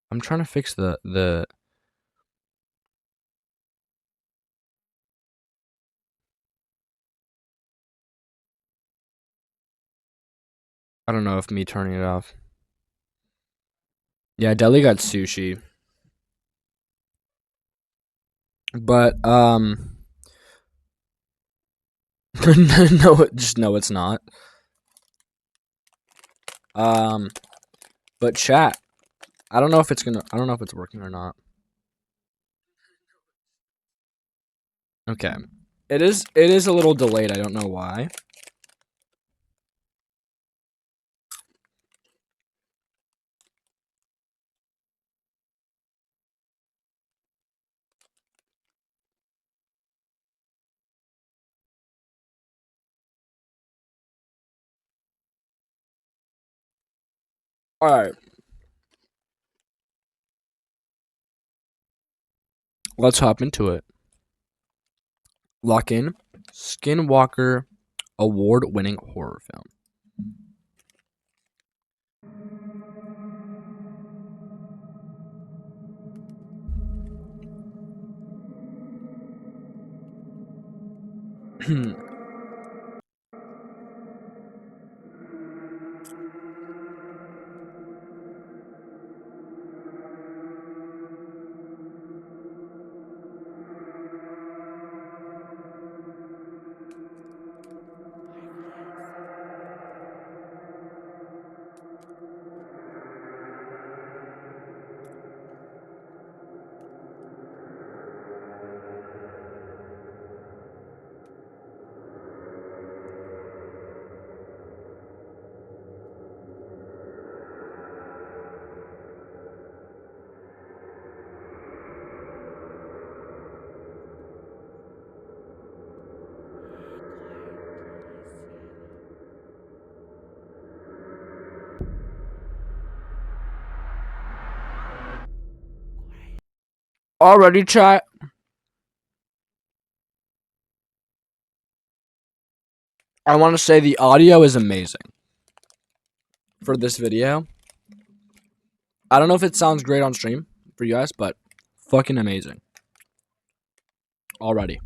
I'm trying to fix the I don't know if me turning it off. Yeah, Deli got sushi. But no, it's not. But chat, I don't know if it's working or not. Okay. It is a little delayed. I don't know why. All right. Let's hop into it. Lock in Skinwalker award-winning horror film. Already, chat. I want to say the audio is amazing for this video. I don't know if it sounds great on stream for you guys, but fucking amazing. Already.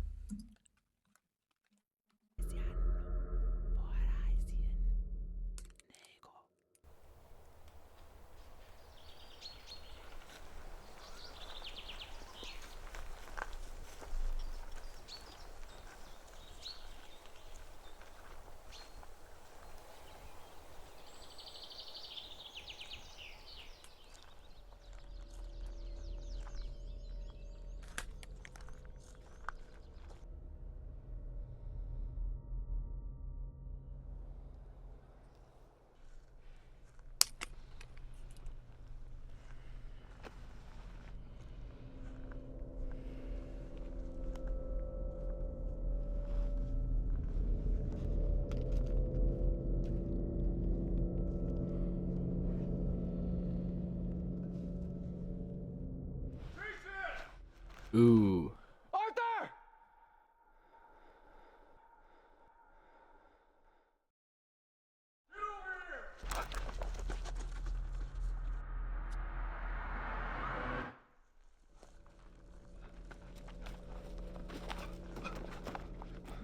Ooh. Arthur!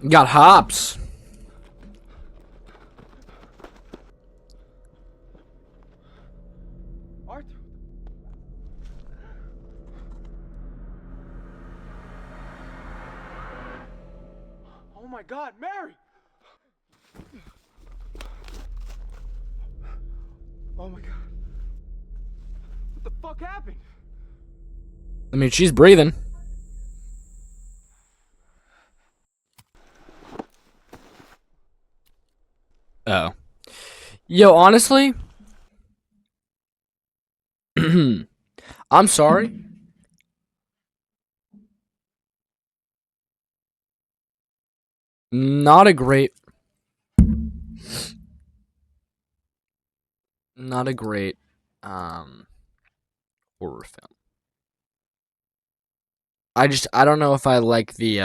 Got hops. Arthur. Oh my God, Mary! Oh my God. What the fuck happened? I mean, she's breathing. Oh. Yo, honestly, I'm sorry. Not a great horror film. I don't know if I like the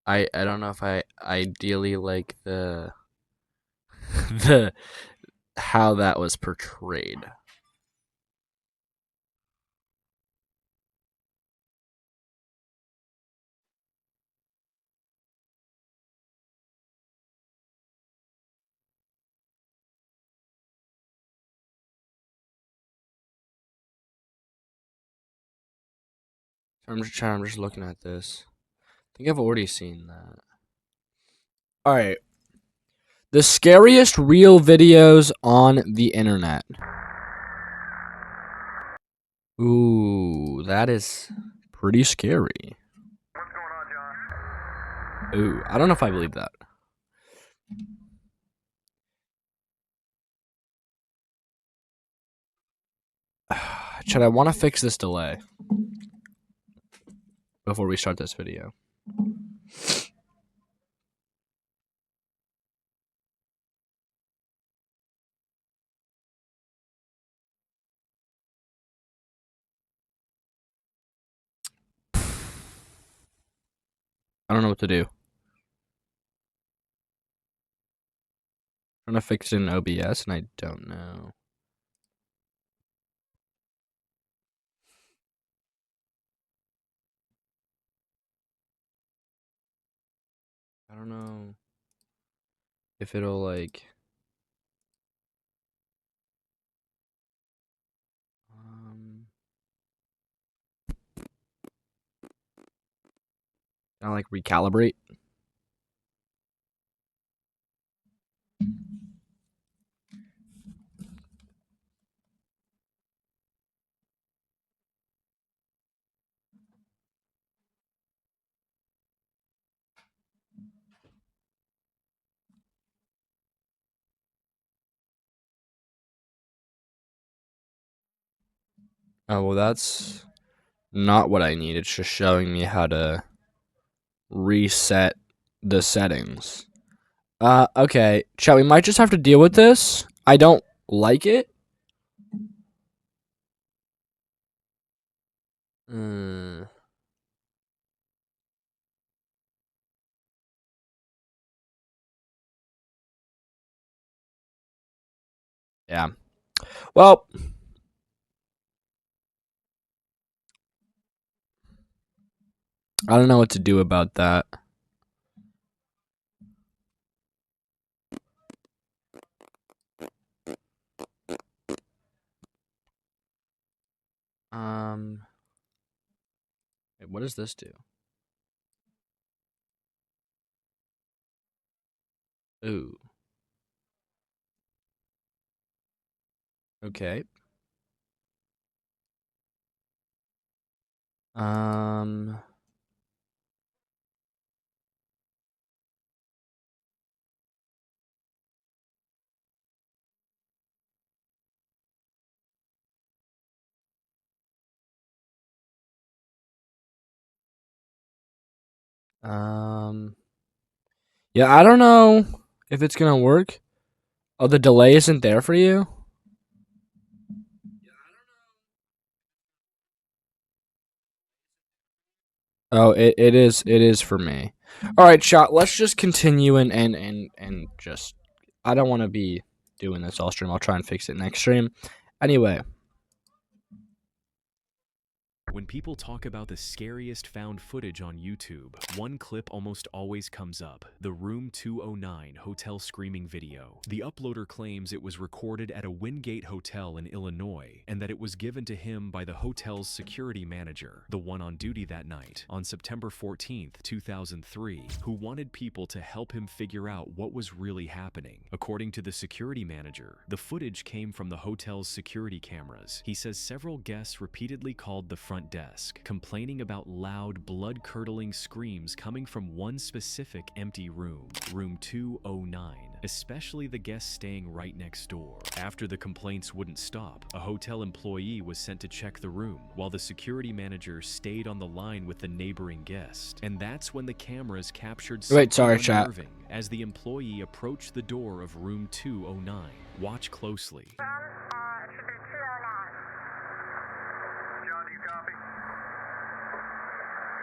I don't know if I ideally like the the how that was portrayed. I'm just looking at this. I think I've already seen that. All right. The scariest real videos on the internet. Ooh, that is pretty scary. What's going on, John? Ooh, I don't know if I believe that. Chad, I want to fix this delay before we start this video. I don't know what to do. I'm trying to fix it in OBS and I don't know. I don't know if it'll like kind of like recalibrate. Oh, well, that's not what I need. It's just showing me how to reset the settings. Okay. Chat, we might just have to deal with this. I don't like it. Yeah. Well, I don't know what to do about that. Wait, what does this do? Ooh. Okay. Um. Yeah, I don't know if it's gonna work. Oh, the delay isn't there for you? Oh, it is for me. All right, chat. Let's just continue and just. I don't want to be doing this all stream. I'll try and fix it next stream. Anyway, When people talk about the scariest found footage on YouTube, one clip almost always comes up, the Room 209 hotel screaming video. The uploader claims it was recorded at a Wingate Hotel in Illinois, and that it was given to him by the hotel's security manager, the one on duty that night, on September 14th, 2003, who wanted people to help him figure out what was really happening. According to the security manager, the footage came from the hotel's security cameras. He says several guests repeatedly called the front desk, complaining about loud, blood-curdling screams coming from one specific empty room, Room 209, especially the guests staying right next door. After the complaints wouldn't stop, a hotel employee was sent to check the room, while the security manager stayed on the line with the neighboring guest. And that's when the cameras captured something unnerving as the employee approached the door of Room 209. Watch closely.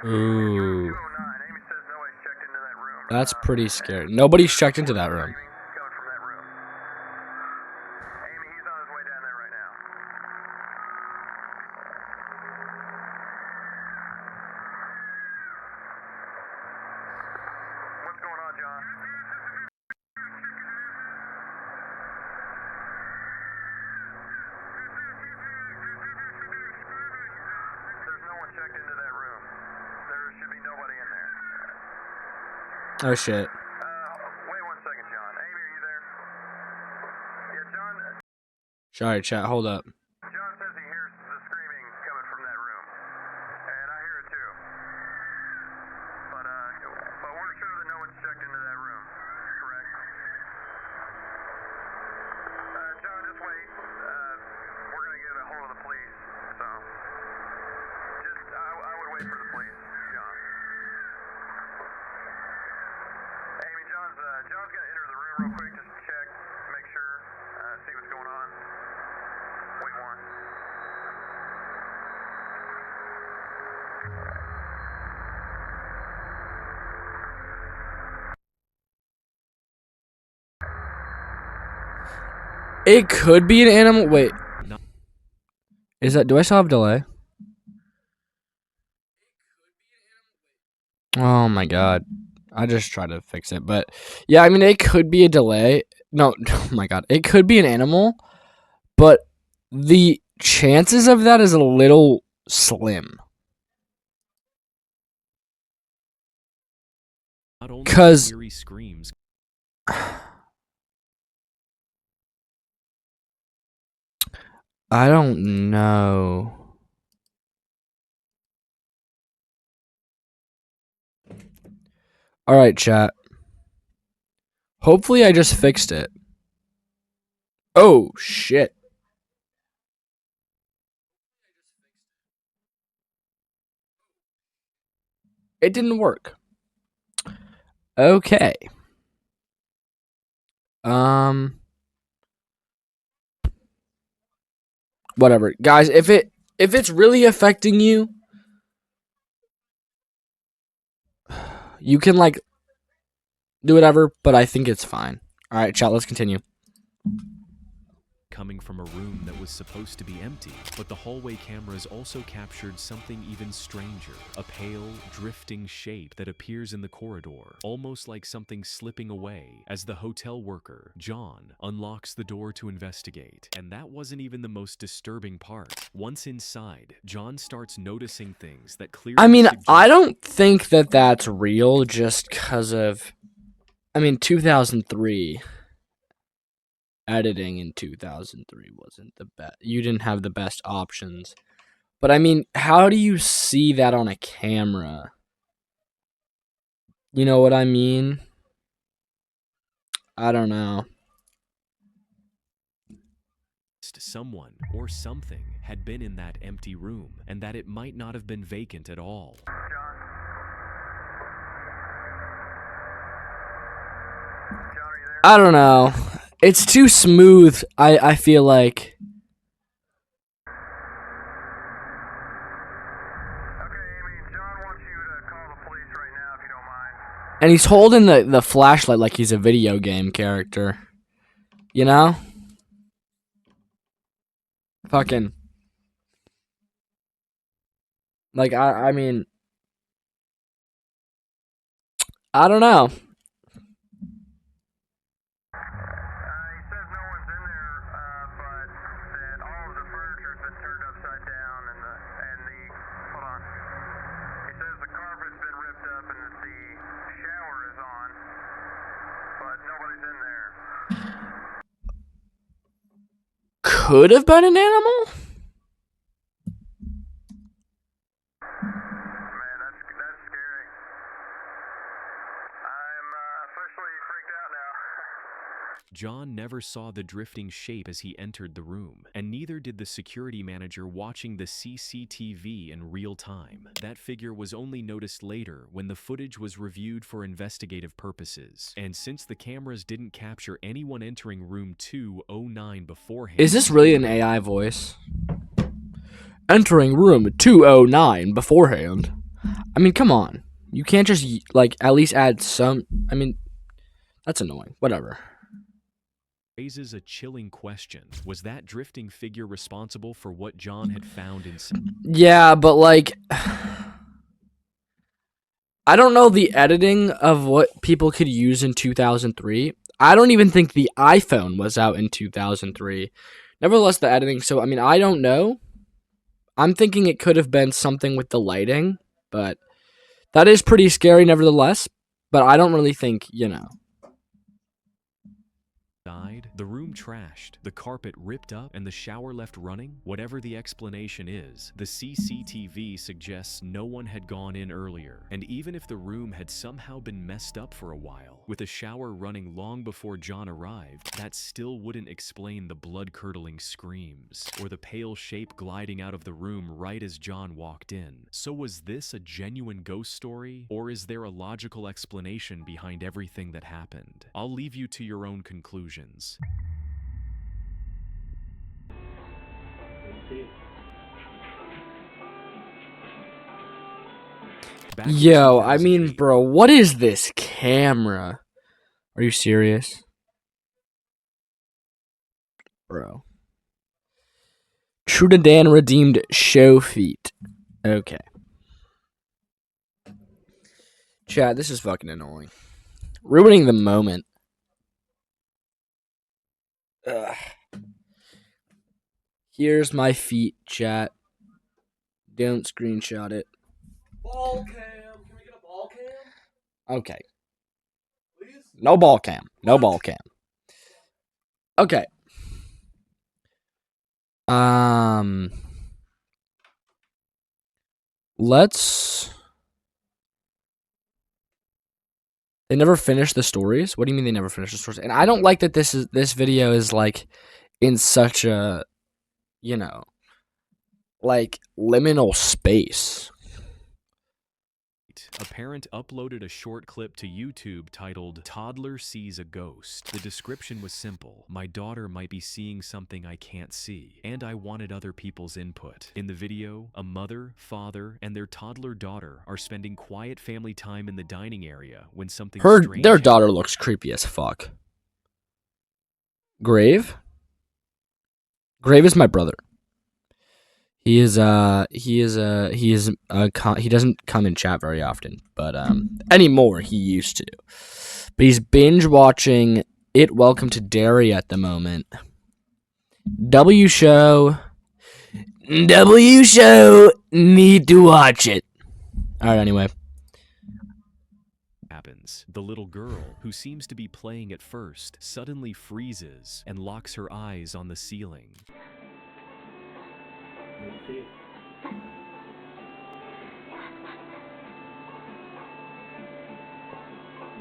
Ooh. That's pretty scary. Nobody's checked into that room. What's going on, John? There's no one checked into that room. There should be nobody in there. Oh shit. Wait 1 second, John. Amy, are you there? Yeah, John. Sorry, chat. Hold up. John says he hears the screaming coming from that room, and I hear it too. But we're sure that no one's checked into that room. Correct? John, just wait. We're gonna get a hold of the police. So, I would wait for the police, John. Amy, John's gonna enter the room real quick, just to check, make sure, see what's going on. Wait one. It could be an animal. Wait. Is that? Do I still have delay? Oh my god. I just tried to fix it. But yeah, I mean, it could be a delay. No, oh my god. It could be an animal. But the chances of that is a little slim. Because screams. I don't know. All right, chat. Hopefully I just fixed it. Oh, shit. It didn't work. Okay. Whatever. Guys, if it's really affecting you, you can like do whatever, but I think it's fine. All right, chat, let's continue. Coming from a room that was supposed to be empty, but the hallway cameras also captured something even stranger, a pale, drifting shape that appears in the corridor, almost like something slipping away, as the hotel worker, John, unlocks the door to investigate. And that wasn't even the most disturbing part. Once inside, John starts noticing things that clearly I mean, I don't think that that's real just because of, 2003. Editing in 2003 wasn't the best. You didn't have the best options. But I mean, how do you see that on a camera? You know what I mean? I don't know. Someone or something had been in that empty room, and that it might not have been vacant at all. I don't know. It's too smooth, I feel like. And he's holding the flashlight like he's a video game character. You know? Fucking. Like, I mean, I don't know. He says no one's in there, but that all of the furniture's been turned upside down and the hold on. He says the carpet's been ripped up and that the shower is on, but nobody's in there. Could have been an animal? Man, that's scary. I'm officially freaked out now. John never saw the drifting shape as he entered the room, and neither did the security manager watching the CCTV in real time. That figure was only noticed later when the footage was reviewed for investigative purposes. And since the cameras didn't capture anyone entering room 209 beforehand... Is this really an AI voice? Entering room 209 beforehand. I mean, come on. You can't just, like, at least add some... I mean, that's annoying. Whatever. Raises a chilling question. Was that drifting figure responsible for what John had found inside? Yeah, but, like... I don't know the editing of what people could use in 2003. I don't even think the iPhone was out in 2003. Nevertheless, the editing... So, I mean, I don't know. I'm thinking it could have been something with the lighting, but that is pretty scary nevertheless, but I don't really think, you know. The room trashed, the carpet ripped up, and the shower left running? Whatever the explanation is, the CCTV suggests no one had gone in earlier. And even if the room had somehow been messed up for a while, with the shower running long before John arrived, that still wouldn't explain the blood-curdling screams, or the pale shape gliding out of the room right as John walked in. So was this a genuine ghost story, or is there a logical explanation behind everything that happened? I'll leave you to your own conclusions. Yo, I mean, bro, what is this camera? Are you serious? Bro. Trudadan redeemed show feet. Okay. Chad, this is fucking annoying. Ruining the moment. Ugh. Here's my feet, chat. Don't screenshot it. Ball cam. Can we get a ball cam? Okay. Please? No ball cam. No ball cam. Okay. Let's... They never finished the stories? What do you mean they never finished the stories? And I don't like that this video is like in such a, you know, like liminal space. A parent uploaded a short clip to YouTube titled "Toddler Sees a Ghost." The description was simple: my daughter might be seeing something I can't see, and I wanted other people's input. In the video, a mother, father, and their toddler daughter are spending quiet family time in the dining area when something strange Their daughter looks creepy as fuck. Grave? Grave is my brother. He doesn't come in chat very often, but anymore he used to. But he's binge watching It Welcome to Derry at the moment. W show, need to watch it. All right, anyway. Happens. The little girl, who seems to be playing at first, suddenly freezes and locks her eyes on the ceiling. You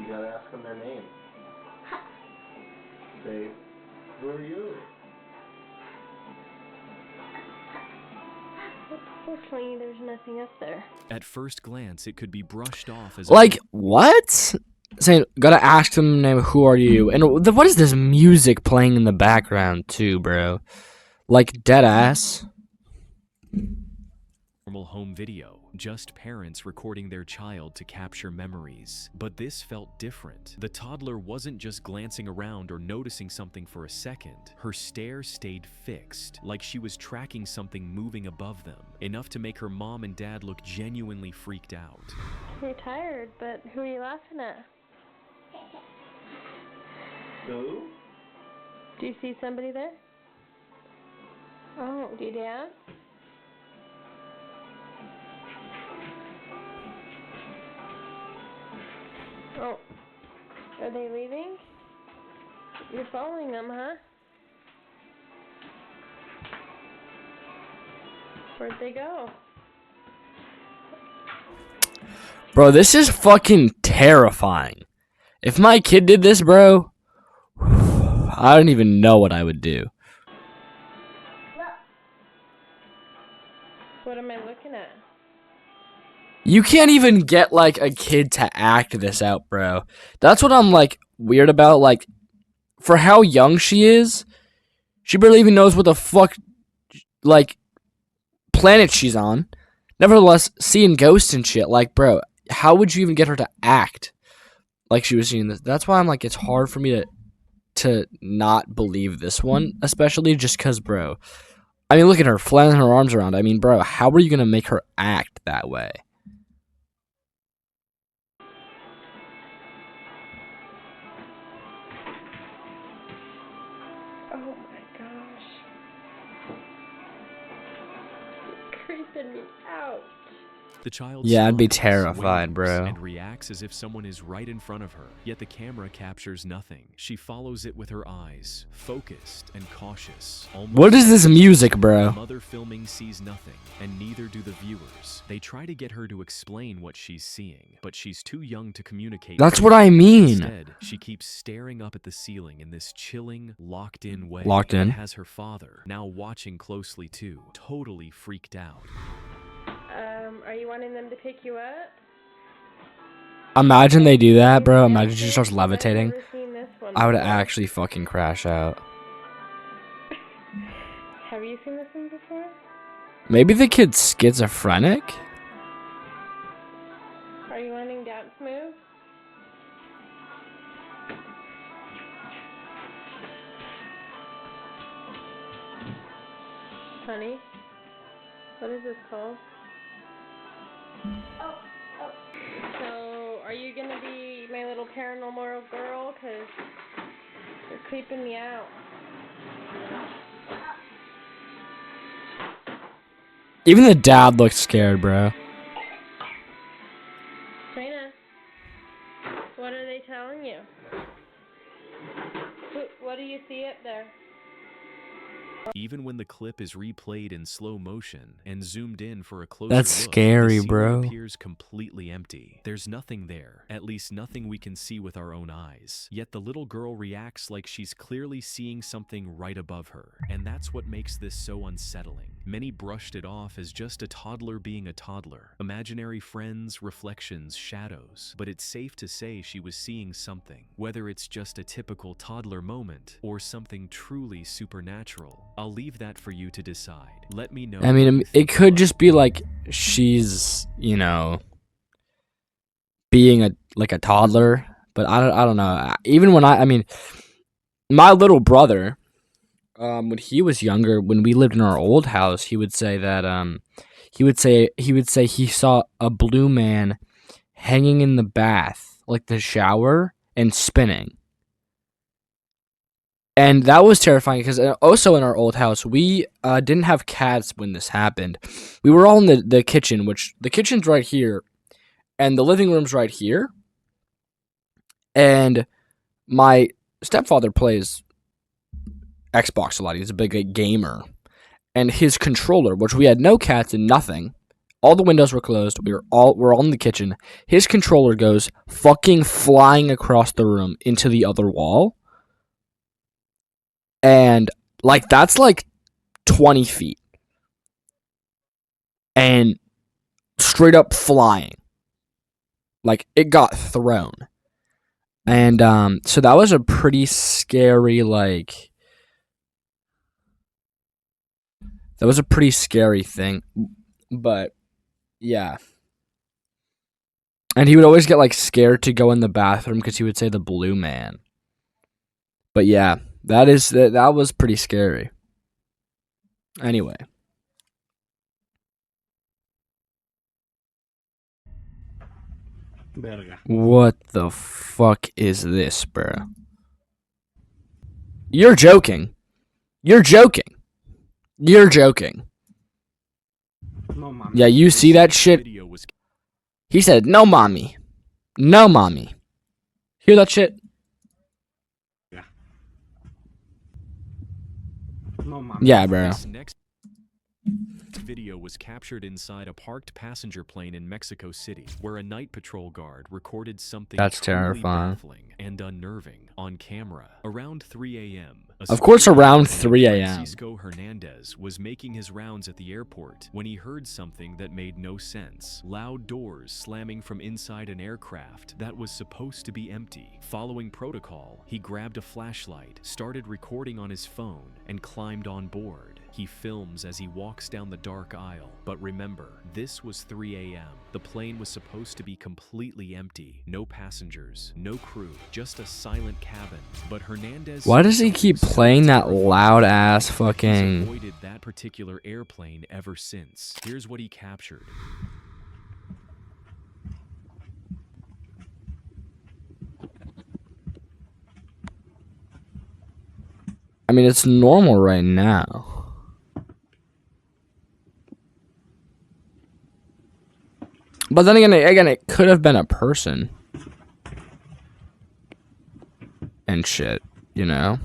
gotta ask them their name. Say, who are you? Unfortunately, there's nothing up there. At first glance, it could be brushed off as like what? Saying, gotta ask them name. Who are you? And what is this music playing in the background too, bro? Like dead ass. Normal home video. just parents recording their child to capture memories. But this felt different. The toddler wasn't just glancing around or noticing something for a second. Her stare stayed fixed, like she was tracking something moving above them, enough to make her mom and dad look genuinely freaked out. You're tired, but who are you laughing at? Who? Do you see somebody there? Oh, do you dance? Oh, are they leaving? You're following them, huh? Where'd they go? Bro, this is fucking terrifying. If my kid did this, bro, I don't even know what I would do. What am I looking at? You can't even get, like, a kid to act this out, bro. That's what I'm, like, weird about. Like, for how young she is, she barely even knows what the fuck, like, planet she's on. Nevertheless, seeing ghosts and shit, like, bro, how would you even get her to act like she was seeing this? That's why I'm like, it's hard for me to not believe this one, especially just because, bro, I mean, look at her flailing her arms around. I mean, bro, how are you going to make her act that way? Oh my gosh. You're creeping me out. The child Yeah, I'd be smiles, terrified, waves, bro. and reacts as if someone is right in front of her, yet the camera captures nothing. She follows it with her eyes, focused and cautious. What is this music, bro? The mother filming sees nothing, and neither do the viewers. They try to get her to explain what she's seeing, but she's too young to communicate. That's what I mean. Instead, she keeps staring up at the ceiling in this chilling, locked-in way. Locked in. And has her father, now watching closely too, totally freaked out. Are you wanting them to pick you up? Imagine they do that, bro. Imagine she starts levitating. I've never seen this one I would before. actually fucking crash out. Have you seen this one before? Maybe the kid's schizophrenic? Are you wanting dance moves? Honey, what is this called? So, are you gonna be my little paranormal girl? Cause you're creeping me out. Even the dad looks scared, bro. Trina, what are they telling you? What do you see up there? Even when the clip is replayed in slow motion and zoomed in for a closer That's look, scary, the ceiling bro. appears completely empty. There's nothing there, at least nothing we can see with our own eyes. Yet the little girl reacts like she's clearly seeing something right above her, and that's what makes this so unsettling. Many brushed it off as just a toddler being a toddler. Imaginary friends, reflections, shadows. But it's safe to say she was seeing something, whether it's just a typical toddler moment or something truly supernatural. I'll leave that for you to decide. Let me know. I mean, it could just be like she's, you know, being a toddler, but I don't know. Even when I mean, my little brother, when he was younger, when we lived in our old house, he would say that he would say he saw a blue man hanging in the bath, like the shower, and spinning. And that was terrifying because also in our old house, we didn't have cats when this happened. We were all in the kitchen, which the kitchen's right here, and the living room's right here. And my stepfather plays Xbox a lot. He's a big gamer. And his controller, which we had no cats and nothing, all the windows were closed. We're all in the kitchen. His controller goes fucking flying across the room into the other wall. And, like, that's, like, 20 feet. And straight up flying. Like, it got thrown. And, so that was a pretty scary, like... That was a pretty scary thing. But Yeah. And he would always get like scared to go in the bathroom because he would say the blue man. But yeah, that was pretty scary. Anyway. Verga. What the fuck is this, bro? You're joking. You're joking. You're joking. No mami. Yeah, you see that shit? Video was He said, no mommy. No mommy. Hear that shit? No mami. Yeah, bro. This next video was captured inside a parked passenger plane in Mexico City, where a night patrol guard recorded something That's truly terrifying. baffling and unnerving on camera. Around 3 a.m. Of course, around 3 a.m. Francisco Hernandez was making his rounds at the airport when he heard something that made no sense. Loud doors slamming from inside an aircraft that was supposed to be empty. Following protocol, he grabbed a flashlight, started recording on his phone, and climbed on board. He films as he walks down the dark aisle. But remember, this was 3 a.m. The plane was supposed to be completely empty. No passengers, no crew, just a silent cabin. But Hernandez... Why does he keep playing that loud ass He's fucking... avoided that particular airplane ever since. Here's what he captured. I mean, it's normal right now. But then again, it could have been a person. And shit, you know?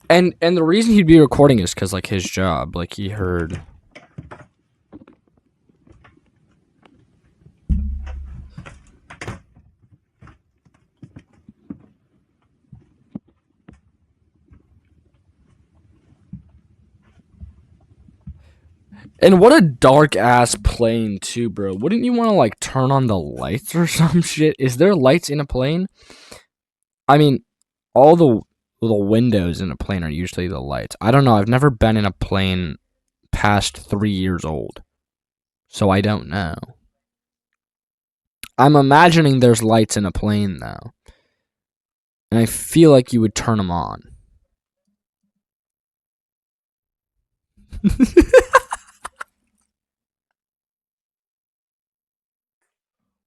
And the reason he'd be recording is because, like, his job. Like, he heard... And what a dark ass plane too, bro. Wouldn't you want to like turn on the lights or some shit? Is there lights in a plane? I mean, all the little windows in a plane are usually the lights. I don't know. I've never been in a plane past 3 years old. So I don't know. I'm imagining there's lights in a plane though. And I feel like you would turn them on.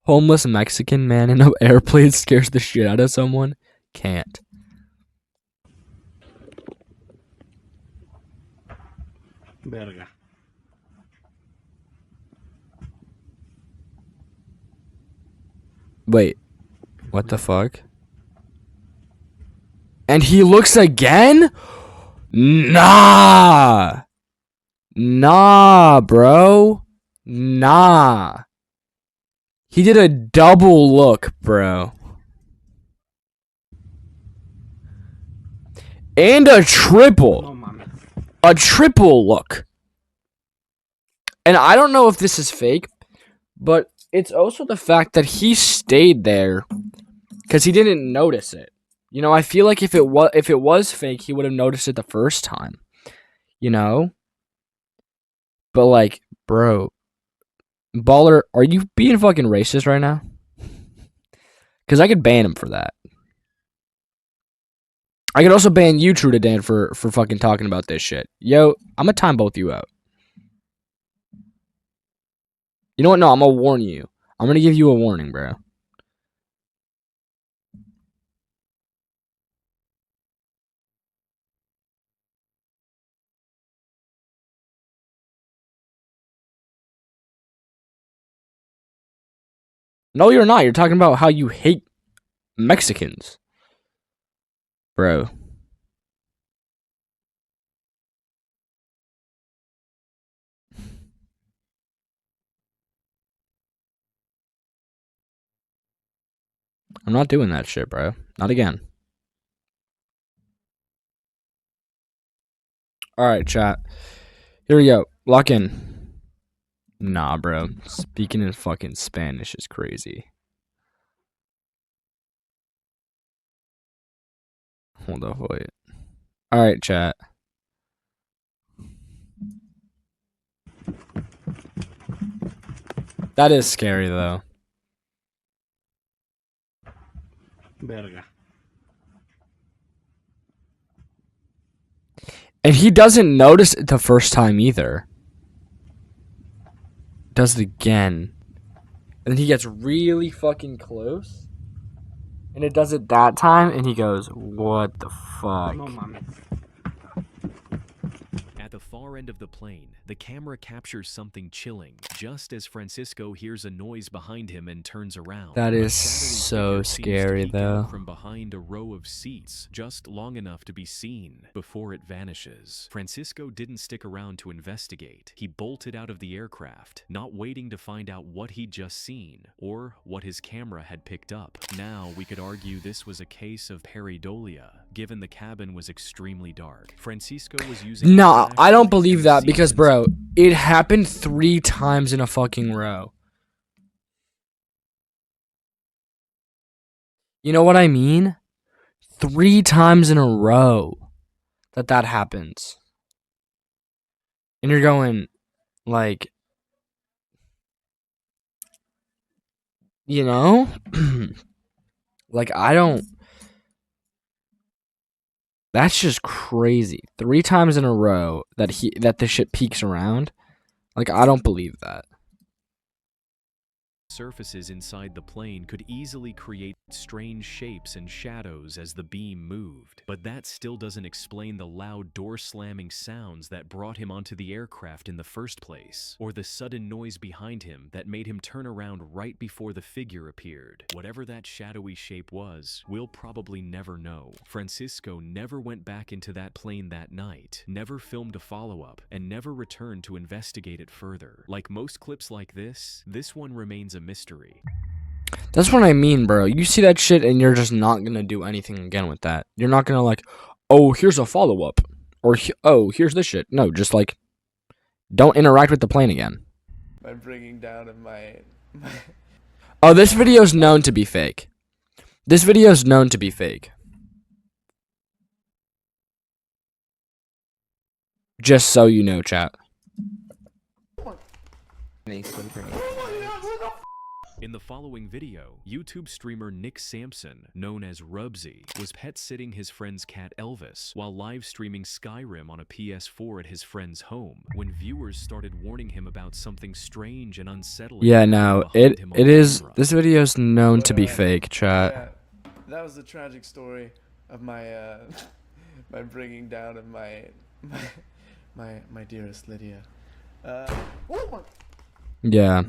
Homeless Mexican man in an airplane scares the shit out of someone? Can't. Verga. Wait. What the fuck? And he looks again? Nah. Nah, bro. Nah. He did a double look, bro. And a triple. No mami. A triple look. And I don't know if this is fake, but it's also the fact that he stayed there because he didn't notice it. You know, I feel like if it was fake, he would have noticed it the first time. You know? But like, bro, Baller, are you being fucking racist right now? Because I could ban him for that. I could also ban you, True to Dan, for fucking talking about this shit. Yo, I'm gonna time both you out. You know what? No, I'm gonna warn you. I'm gonna give you a warning, bro. No, you're not. You're talking about how you hate Mexicans. Bro. I'm not doing that shit, bro. Not again. Alright, chat. Here we go. Lock in. Nah, bro. Speaking in fucking Spanish is crazy. Hold up, wait. Alright, chat. That is scary though. Verga. And he doesn't notice it the first time either. Does it again. And then he gets really fucking close. And it does it that time, and he goes, what the fuck? No mames. At the far end of the plane, the camera captures something chilling, just as Francisco hears a noise behind him and turns around. That A is shadowy so figure seems to scary, peek out though. from behind a row of seats, just long enough to be seen before it vanishes. Francisco didn't stick around to investigate. He bolted out of the aircraft, not waiting to find out what he'd just seen or what his camera had picked up. Now, we could argue this was a case of pareidolia, given the cabin was extremely dark. Francisco was using Nah, I don't believe that and because, bro, it happened 3 times in a fucking row. You know what I mean? 3 times in a row that happens. And you're going, like, you know? Like, I don't... That's just crazy. 3 times in a row that this shit peeks around. Like, I don't believe that. surfaces inside the plane could easily create strange shapes and shadows as the beam moved, but that still doesn't explain the loud door slamming sounds that brought him onto the aircraft in the first place, or the sudden noise behind him that made him turn around right before the figure appeared. Whatever that shadowy shape was, we'll probably never know. Francisco never went back into that plane that night, never filmed a follow-up, and never returned to investigate it further. Like most clips like this one remains a mystery. That's what I mean, bro. You see that shit and you're just not gonna do anything again with that. You're not gonna like, oh, here's a follow-up. Or, oh, here's this shit. No, just like, don't interact with the plane again. By bringing down of my... Oh, this video's known to be fake. This video's known to be fake. Just so you know, chat. In the following video, YouTube streamer Nick Sampson, known as Rubsy, was pet-sitting his friend's cat Elvis while live-streaming Skyrim on a PS4 at his friend's home, when viewers started warning him about something strange and unsettling. Yeah, no, it is. This video's known to be fake, chat. Yeah, that was the tragic story of my my bringing down of my dearest Lydia. Yeah.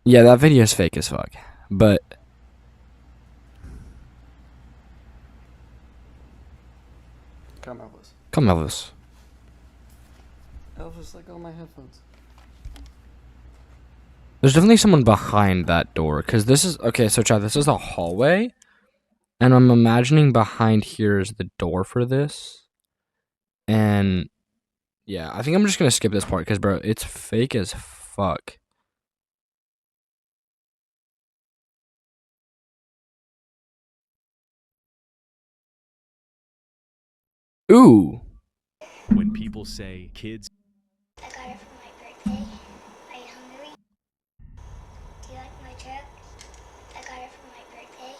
Yeah, that video's fake as fuck. But Come Elvis. come, Elvis. Elvis, like all my headphones. There's definitely someone behind that door, because this is... Okay, so chat, this is the hallway. And I'm imagining behind here is the door for this. And... yeah, I think I'm just gonna skip this part, because, bro, it's fake as fuck. Ooh. When people say kids... I got it for my birthday. Are you hungry? Do you like my truck? I got it for my birthday.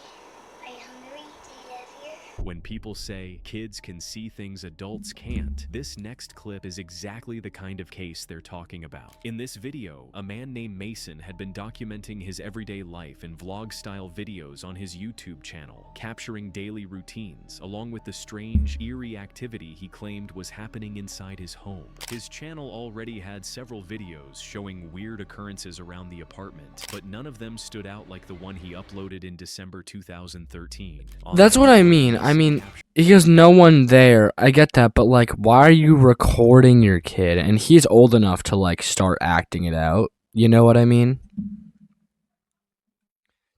Are you hungry? Do you live here? When people say kids can see things adults can't, this next clip is exactly the kind of case they're talking about. In this video, a man named Mason had been documenting his everyday life in vlog-style videos on his YouTube channel, capturing daily routines, along with the strange, eerie activity he claimed was happening inside his home. His channel already had several videos showing weird occurrences around the apartment, but none of them stood out like the one he uploaded in December 2013. That's what I mean. I mean, because no one there. I get that, but like, why are you recording your kid? And he's old enough to like start acting it out. You know what I mean?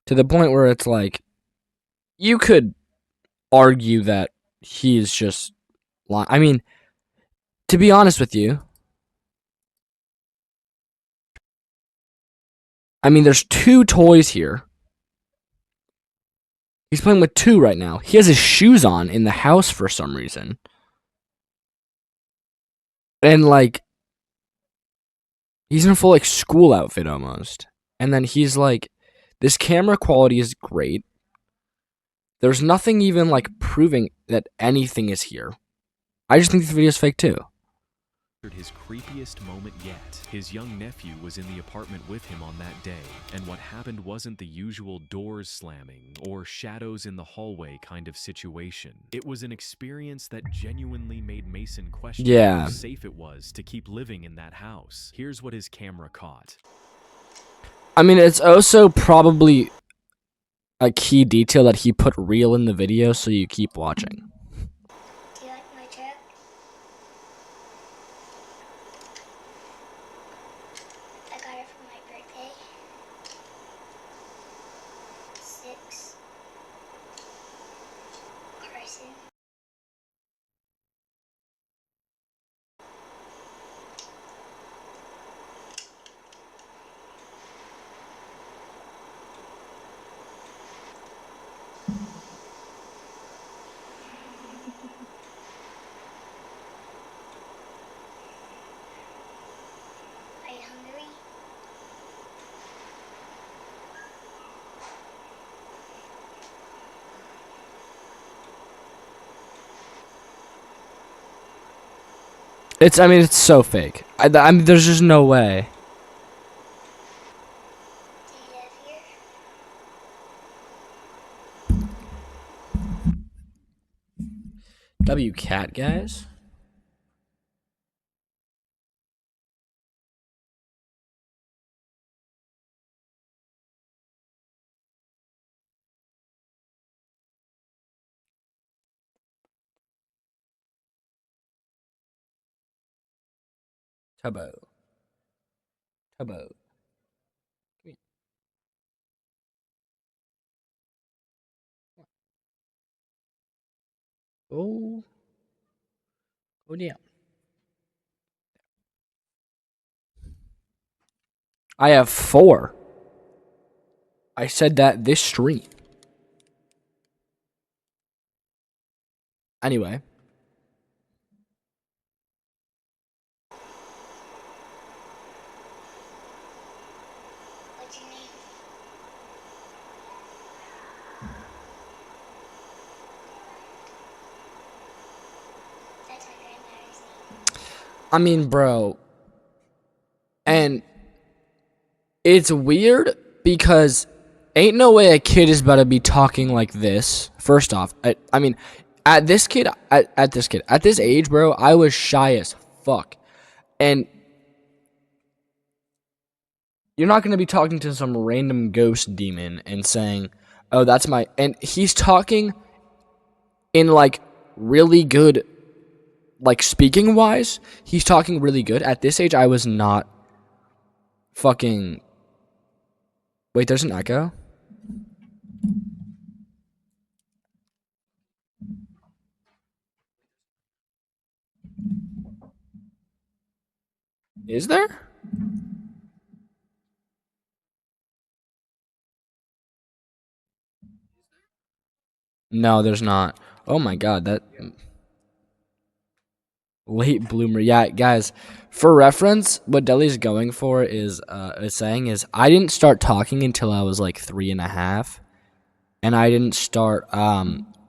To the point where it's like, you could argue that he's just lying. I mean, to be honest with you, I mean, there's 2 toys here. He's playing with 2 right now. He has his shoes on in the house for some reason. And like, He's in a full like school outfit almost. And then he's like, this camera quality is great. There's nothing even like proving that anything is here. I just think the video is fake too. His creepiest moment yet. His young nephew was in the apartment with him on that day, and what happened wasn't the usual doors slamming or shadows in the hallway kind of situation. It was an experience that genuinely made Mason question how safe it was to keep living in that house. Here's what his camera caught. I mean, it's also probably a key detail that he put real in the video, so you keep watching. Do you like my truck? I got it for my birthday. 6. Carson. Are you hungry? I mean, it's so fake. I mean, there's just no way. Do you live here? W cat guys. Tubbo. Tubbo. Oh. Go down. I have 4. I said that this stream. Anyway. What's your name? That's my grandmother's name. I mean, bro. And it's weird because ain't no way a kid is about to be talking like this. First off, I mean, at this age, bro, I was shy as fuck. And you're not going to be talking to some random ghost demon and saying, "Oh, that's my..." And he's talking in like really good, like speaking wise, he's talking really good. At this age, I was not fucking... Wait, there's an echo? Is there? No, there's not. Oh my god, that... Late bloomer. Yeah, guys, for reference, what Deli's going for is I didn't start talking until I was like 3.5, and I didn't start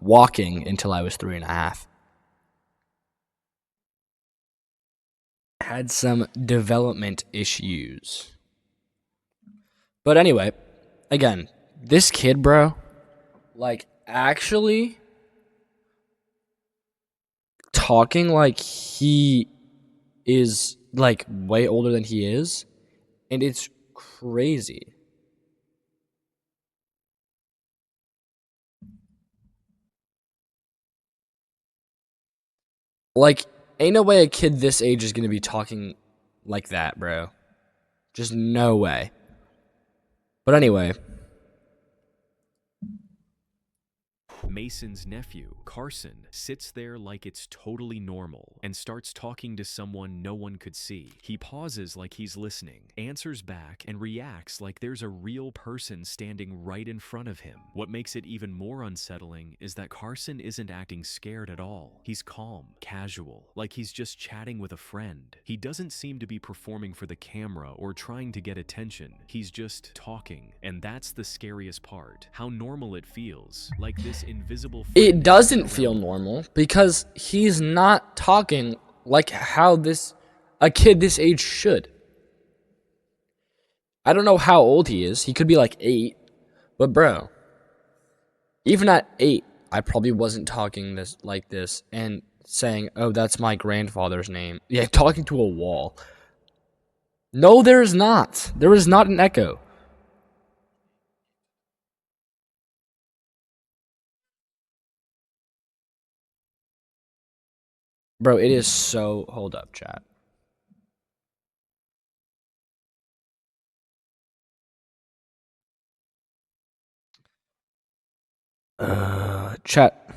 walking until I was 3.5. Had some development issues. But anyway, again, this kid, bro, like actually talking like he is like way older than he is, and it's crazy. Like, ain't no way a kid this age is gonna be talking like that, bro. Just no way. But anyway. Mason's nephew, Carson, sits there like it's totally normal and starts talking to someone no one could see. He pauses like he's listening, answers back, and reacts like there's a real person standing right in front of him. What makes it even more unsettling is that Carson isn't acting scared at all. He's calm, casual, like he's just chatting with a friend. He doesn't seem to be performing for the camera or trying to get attention. He's just talking, and that's the scariest part. How normal it feels, like this invisible friend. It doesn't feel normal because he's not talking like how a kid this age should. I don't know how old he is. He could be like 8, but bro, even at 8, I probably wasn't talking like this and saying, "Oh, that's my grandfather's name." Yeah, talking to a wall. No, there is not. There is not an echo. Bro, it is so... Hold up, chat. Chat.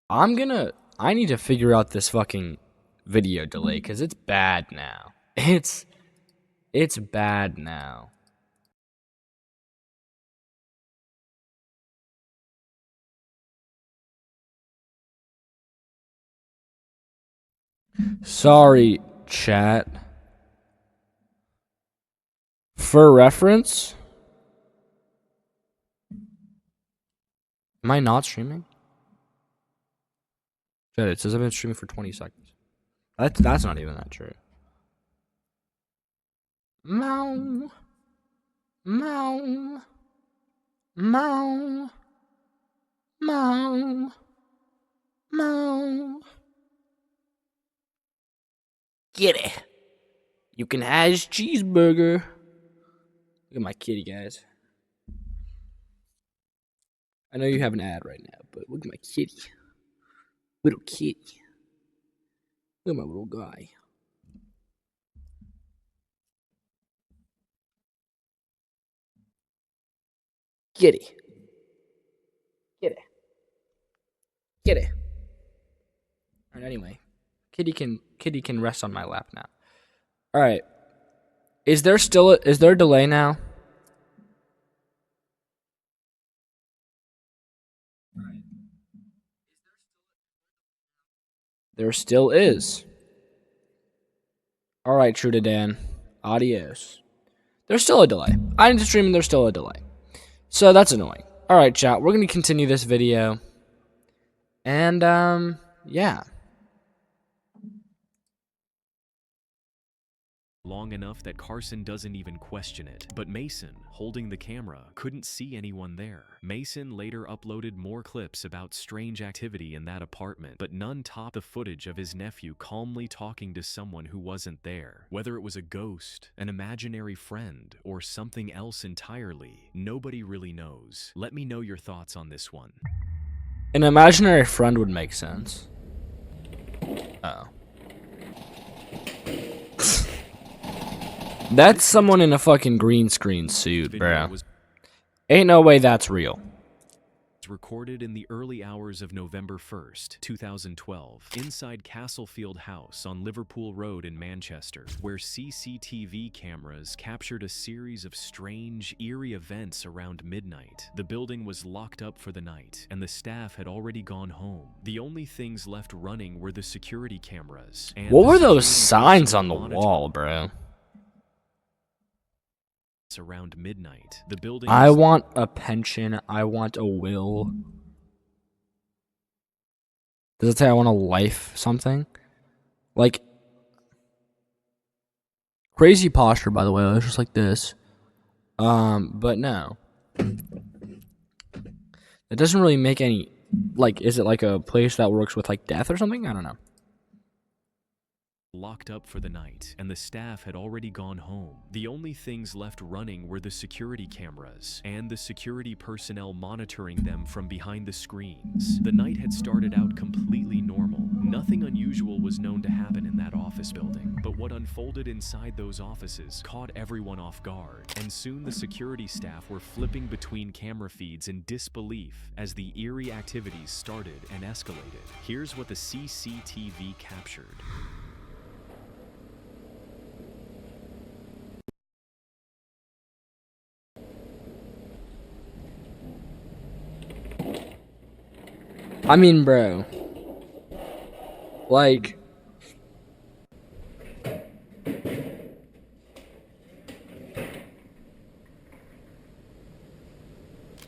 I need to figure out this fucking video delay because it's bad now. It's bad now. Sorry, chat. For reference, am I not streaming? Chat, it says I've been streaming for 20 seconds. That's not even that true. Meow. Meow. Meow. Meow. Meow. Get it. You can hash cheeseburger. Look at my kitty, guys. I know you have an ad right now, but look at my kitty. Little kitty. Look at my little guy. Kitty. Kitty. Kitty. Alright, anyway. Kitty can rest on my lap now. Alright. Is there a delay now? There still is. Alright, True to Dan. Adios. There's still a delay. I need to stream and there's still a delay. So that's annoying. Alright, chat. We're going to continue this video. And, yeah. Long enough that Carson doesn't even question it. But Mason, holding the camera, couldn't see anyone there. Mason later uploaded more clips about strange activity in that apartment, but none topped the footage of his nephew calmly talking to someone who wasn't there. Whether it was a ghost, an imaginary friend, or something else entirely, nobody really knows. Let me know your thoughts on this one. An imaginary friend would make sense. Uh-oh. That's someone in a fucking green screen suit, bro. Ain't no way that's real. Recorded in the early hours of November 1st, 2012, inside Castlefield House on Liverpool Road in Manchester, where CCTV cameras captured a series of strange, eerie events around midnight. The building was locked up for the night, and the staff had already gone home. The only things left running were the security cameras. And what were those signs on the wall, bro? Around midnight, the building. I want a pension. I want a will. Does it say I want a life something? Like, crazy posture, by the way. It's just like this. But no. It doesn't really make any, like, is it like a place that works with like death or something? I don't know. locked up for the night, and the staff had already gone home. The only things left running were the security cameras and the security personnel monitoring them from behind the screens. The night had started out completely normal. Nothing unusual was known to happen in that office building, but what unfolded inside those offices caught everyone off guard, and soon the security staff were flipping between camera feeds in disbelief as the eerie activities started and escalated. Here's what the CCTV captured. I mean, bro. Like,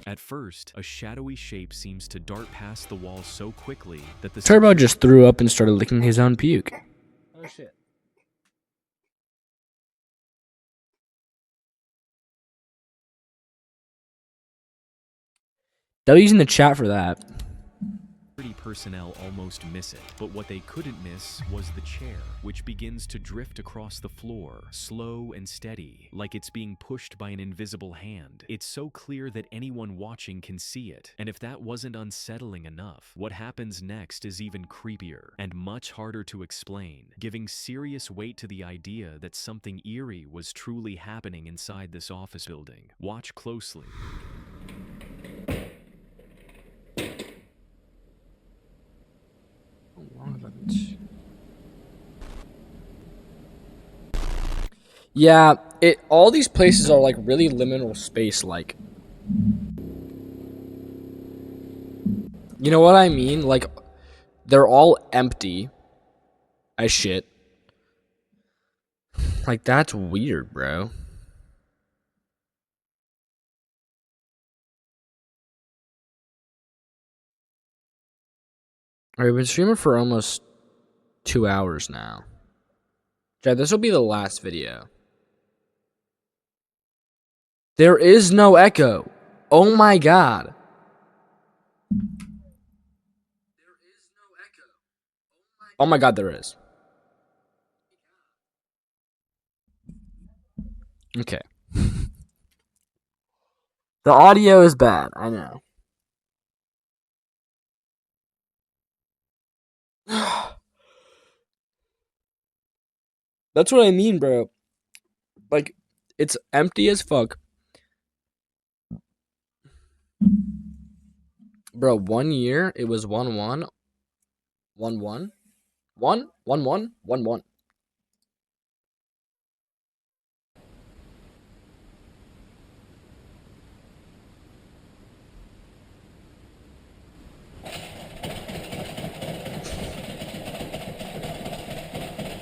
at first, a shadowy shape seems to dart past the wall so quickly that the Turbo just threw up and started licking his own puke. Oh shit. They're using the chat for that. security personnel almost miss it, but what they couldn't miss was the chair, which begins to drift across the floor, slow and steady, like it's being pushed by an invisible hand. It's so clear that anyone watching can see it, and if that wasn't unsettling enough, what happens next is even creepier and much harder to explain, giving serious weight to the idea that something eerie was truly happening inside this office building. Watch closely. Yeah, all these places are like really liminal space like. You know what I mean? Like they're all empty as shit. Like that's weird, bro. Alright, we've been streaming for almost 2 hours now. Chad, this will be the last video. There is no echo. Oh my god. Oh my god, there is. Okay. The audio is bad, I know. That's what I mean, bro. Like, it's empty as fuck. Bro, 1 year, it was 1-1. 1-1. 1-1. 1-1.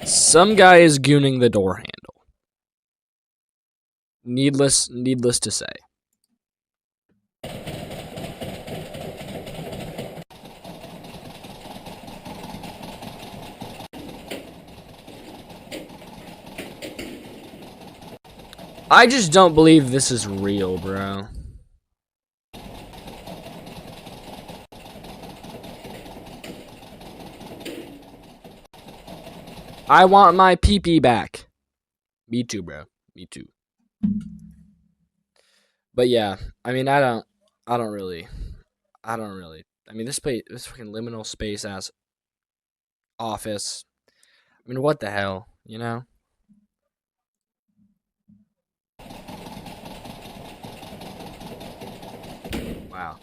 Some guy is gooning the door handle. Needless to say. I just don't believe this is real, bro. I want my pee-pee back. Me too, bro. Me too. But yeah, I mean, I don't really. I mean, this fucking liminal space ass office. I mean, what the hell, you know? Wow.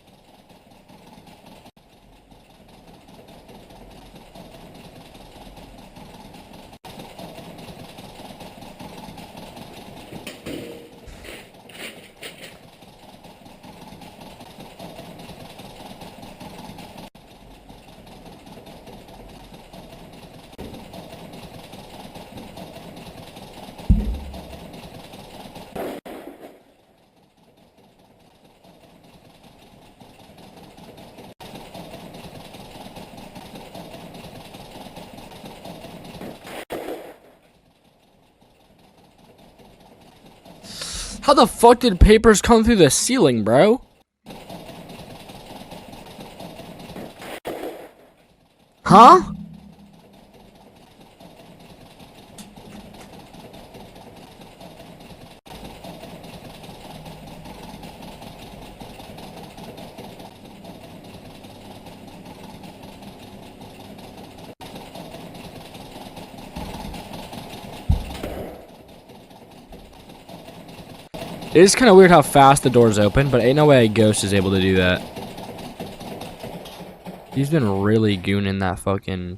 How the fuck did papers come through the ceiling, bro? Huh? It is kind of weird how fast the doors open, but ain't no way a ghost is able to do that. He's been really gooning that fucking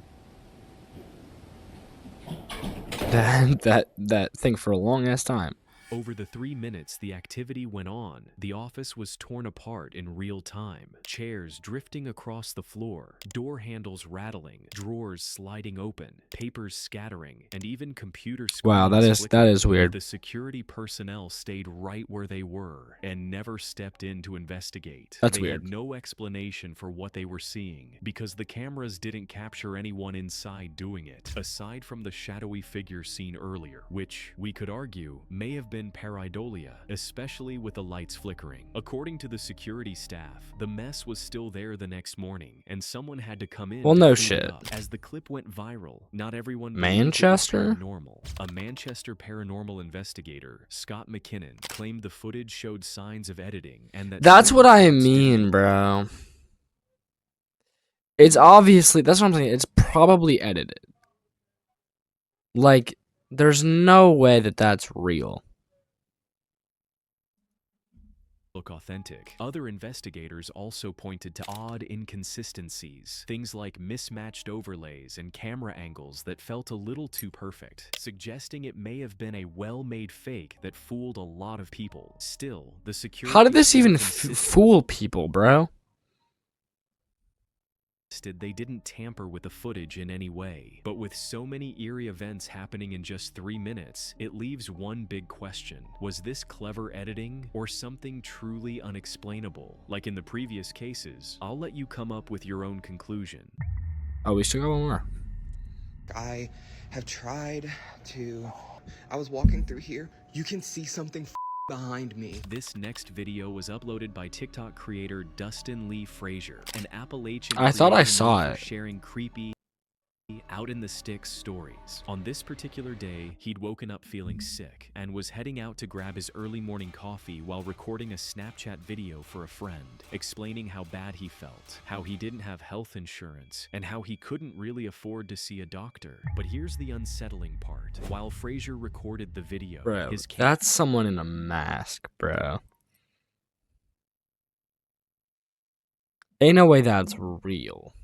that thing for a long ass time. Over the 3 minutes the activity went on, the office was torn apart in real time. Chairs drifting across the floor, door handles rattling, drawers sliding open, papers scattering, and even computer screens Wow, that is flickering. weird. The security personnel stayed right where they were and never stepped in to investigate. That's They weird. had no explanation for what they were seeing because the cameras didn't capture anyone inside doing it, aside from the shadowy figure seen earlier, which we could argue may have been pareidolia, especially with the lights flickering. According to the security staff, the mess was still there the next morning, and someone had to come in. Well, to no clean it shit. up. As the clip went viral, not everyone believed Manchester? it was paranormal. A Manchester paranormal investigator, Scott McKinnon, claimed the footage showed signs of editing, and that That's what I certain parts didn't mean, bro. It's obviously, that's what I'm saying. It's probably edited. Like, there's no way that that's real. look authentic. Other investigators also pointed to odd inconsistencies, things like mismatched overlays and camera angles that felt a little too perfect, suggesting it may have been a well-made fake that fooled a lot of people. Still, the security... How did this even fool people, bro? They didn't tamper with the footage in any way. But with so many eerie events happening in just 3 minutes, it leaves one big question. Was this clever editing or something truly unexplainable? Like in the previous cases, I'll let you come up with your own conclusion. Oh, we still got one more. I have tried to... I was walking through here. You can see something behind me. This next video was uploaded by TikTok creator Dustin Lee Frazier, an Appalachian I thought I creator saw known for it. sharing creepy out in the sticks stories. On this particular day, he'd woken up feeling sick and was heading out to grab his early morning coffee while recording a Snapchat video for a friend, explaining how bad he felt, how he didn't have health insurance, and how he couldn't really afford to see a doctor. But here's the unsettling part. While Frazier recorded the video, Bro, his that's someone in a mask, bro. Ain't no way that's real.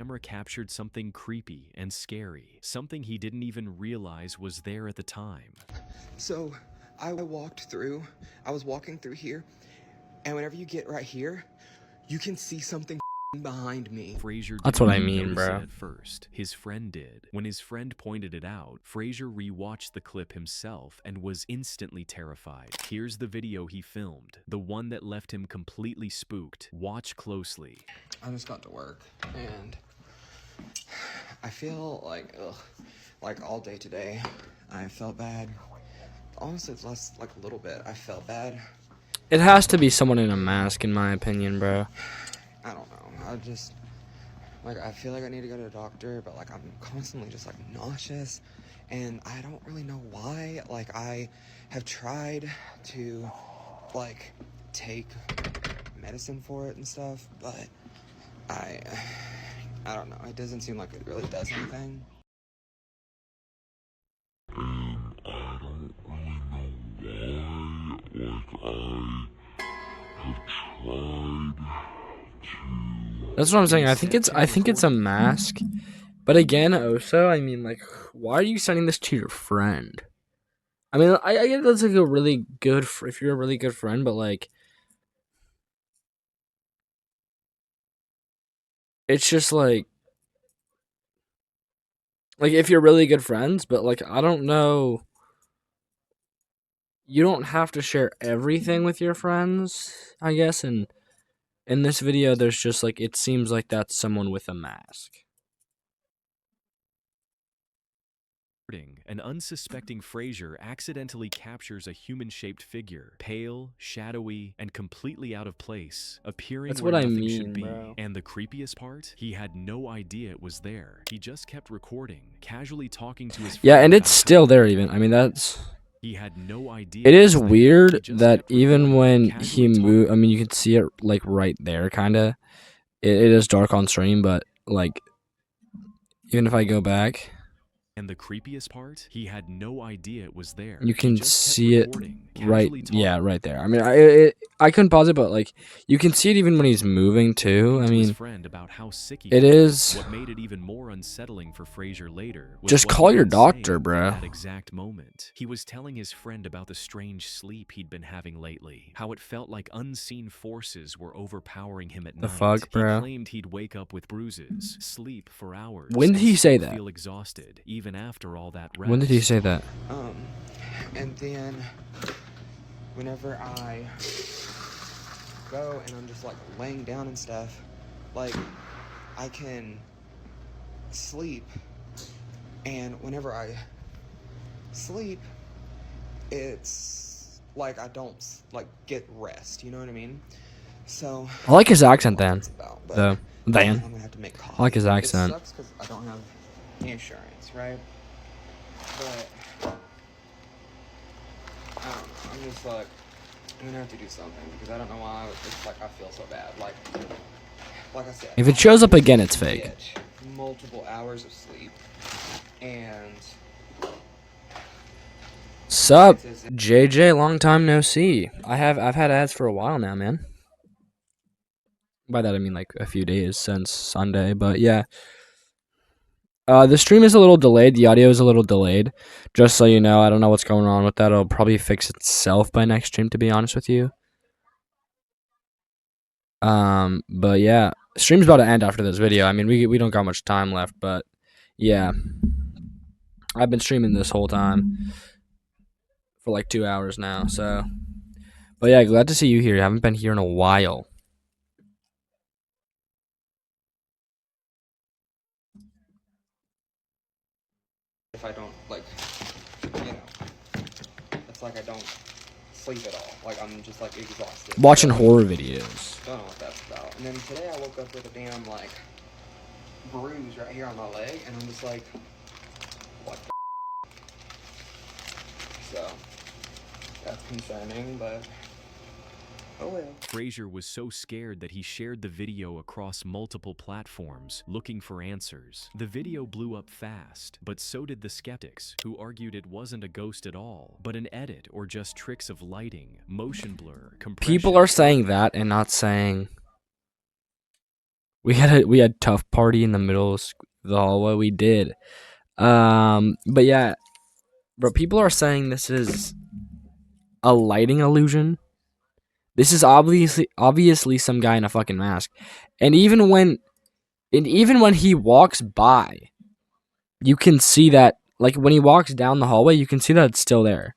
camera captured something creepy and scary, something he didn't even realize was there at the time. So I walked through, I was walking through here, and whenever you get right here, you can see something behind me. Frazier That's what I didn't mean, notice it bro. at first. His friend did. When his friend pointed it out, Frazier rewatched the clip himself and was instantly terrified. Here's the video he filmed, the one that left him completely spooked. Watch closely. I just got to work, and I feel like, like all day today, I felt bad. Honestly, it's less, like a little bit, I felt bad. It has to be someone in a mask, in my opinion, bro. I don't know, I just, like, I feel like I need to go to a doctor, but, like, I'm constantly just, like, nauseous, and I don't really know why. Like, I have tried to, like, take medicine for it and stuff, but I don't know, it doesn't seem like it really does anything. I don't really know why, like, I have tried to... That's what I'm saying. I think it's a mask. But again, also, I mean, like, why are you sending this to your friend? I mean, I get that's like a really good, if you're a really good friend, but like, it's just like if you're really good friends, but like, I don't know. You don't have to share everything with your friends, I guess, and in this video, there's just like, it seems like that's someone with a mask. An unsuspecting Frazier accidentally captures a human-shaped figure, pale, shadowy, and completely out of place, appearing That's where what I nothing mean, should be. bro. And the creepiest part? He had no idea it was there. He just kept recording, casually talking to his friend. Yeah, and it's about still there even. I mean, that's... He had no idea. It is was there. weird He just that kept even recording, when casually he talking. moved, I mean, you can see it like right there, kind of. It is dark on stream, but like, even if I go back, And the creepiest part, he had no idea it was there. You He can just kept see it recording, right. casually Yeah, talking right there. I mean, I couldn't pause it, but like you can see it even when he's moving too. I to his mean, friend about how sick he it felt. is. What made it even more unsettling for Frazier later was Just what call he'd your been doctor, saying bro. at that exact moment. He was telling his friend about the strange sleep he'd been having lately, how it felt like unseen forces were overpowering him at The night. fuck, bro? He claimed he'd wake up with bruises, sleep for hours, When did and he say still that? feel exhausted even after all that rest. When did he say that? And then whenever I go and I'm just like laying down and stuff, like I can sleep, and whenever I sleep, it's like I don't like get rest, you know what I mean? So I like his accent, Dan. but Though, I'm Dan. gonna have to make coffee. I like his accent. It sucks because I don't have insurance, right? But I don't know. I'm just like, I'm gonna have to do something because I don't know why it's like I feel so bad. Like I said, If it shows up again, it's I fake. get multiple hours of sleep, and Sup, JJ? Long time no see. I've had ads for a while now, man. By that I mean like a few days since Sunday, but yeah. The stream is a little delayed. The audio is a little delayed. Just so you know, I don't know what's going on with that. It'll probably fix itself by next stream, to be honest with you. But yeah, stream's about to end after this video. I mean, we don't got much time left, but yeah, I've been streaming this whole time for like 2 hours now. So, but yeah, glad to see you here. I haven't been here in a while. if I don't like, you know, it's like I don't sleep at all. Like I'm just like exhausted. Watching horror videos. Don't know what that's about. And then today I woke up with a damn like bruise right here on my leg, and I'm just like, what the So that's concerning, but oh well. Frazier was so scared that he shared the video across multiple platforms, looking for answers. The video blew up fast, but so did the skeptics, who argued it wasn't a ghost at all, but an edit or just tricks of lighting, motion blur, compression. People are saying that and not saying we had tough party in the middle of the hallway. We did. But yeah, bro, people are saying this is a lighting illusion. This is obviously some guy in a fucking mask. And even when he walks by, you can see that, like when he walks down the hallway, you can see that it's still there.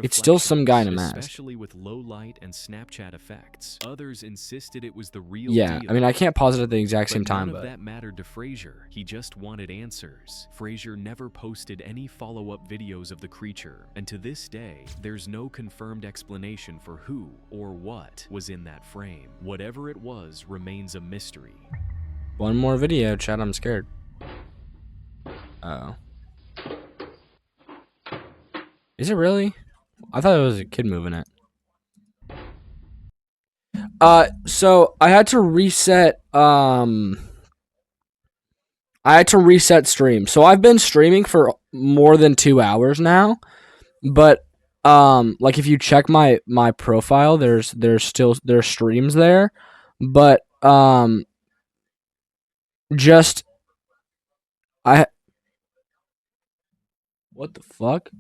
It's still some guy in a mask. Especially with low light and Snapchat effects. Others insisted it was the real Yeah, deal. I mean, I can't pause it at the exact same time, none but of that mattered to Frazier. He just wanted answers. Frazier never posted any follow-up videos of the creature, and to this day, there's no confirmed explanation for who or what was in that frame. Whatever it was remains a mystery. one more video, chat. I'm scared. Uh-oh. Is it really? I thought it was a kid moving it. So I had to reset stream. So I've been streaming for more than 2 hours now, but like if you check my profile, there's streams there, but just what the fuck?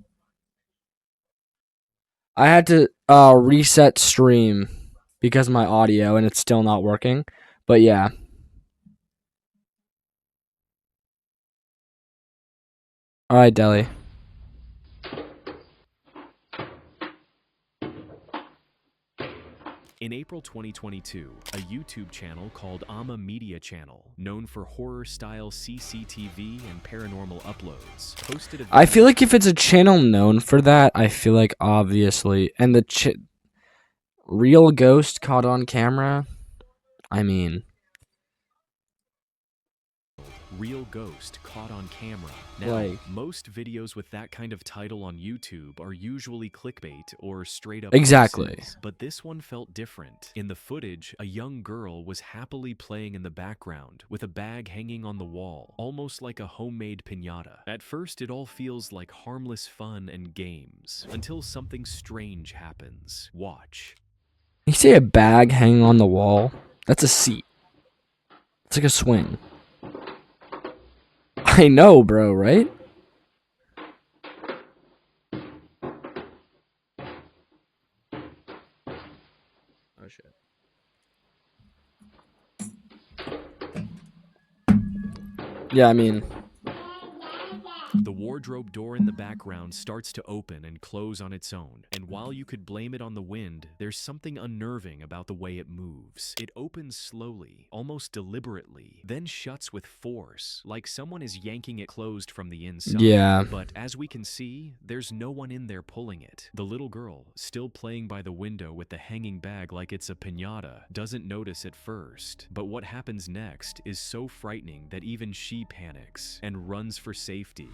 I had to reset stream because of my audio, and it's still not working. But yeah. Alright, Deli. In April 2022, a YouTube channel called Ama Media Channel, known for horror-style CCTV and paranormal uploads, posted a I feel like if it's a channel known for that, I feel like obviously, and the real ghost caught on camera, I mean, Real Ghost Caught on Camera. Now, Like- most videos with that kind of title on YouTube are usually clickbait or straight up Exactly. hoaxes, but this one felt different. In the footage, a young girl was happily playing in the background with a bag hanging on the wall, almost like a homemade piñata. At first, it all feels like harmless fun and games, until something strange happens. Watch. You see a bag hanging on the wall? That's a seat. It's like a swing. I know, bro, right? Oh, shit. Yeah, I mean... The wardrobe door in the background starts to open and close on its own, and while you could blame it on the wind, there's something unnerving about the way it moves. It opens slowly, almost deliberately, then shuts with force, like someone is yanking it closed from the inside. Yeah. But as we can see, there's no one in there pulling it. The little girl, still playing by the window with the hanging bag like it's a piñata, doesn't notice at first. But what happens next is so frightening that even she panics and runs for safety.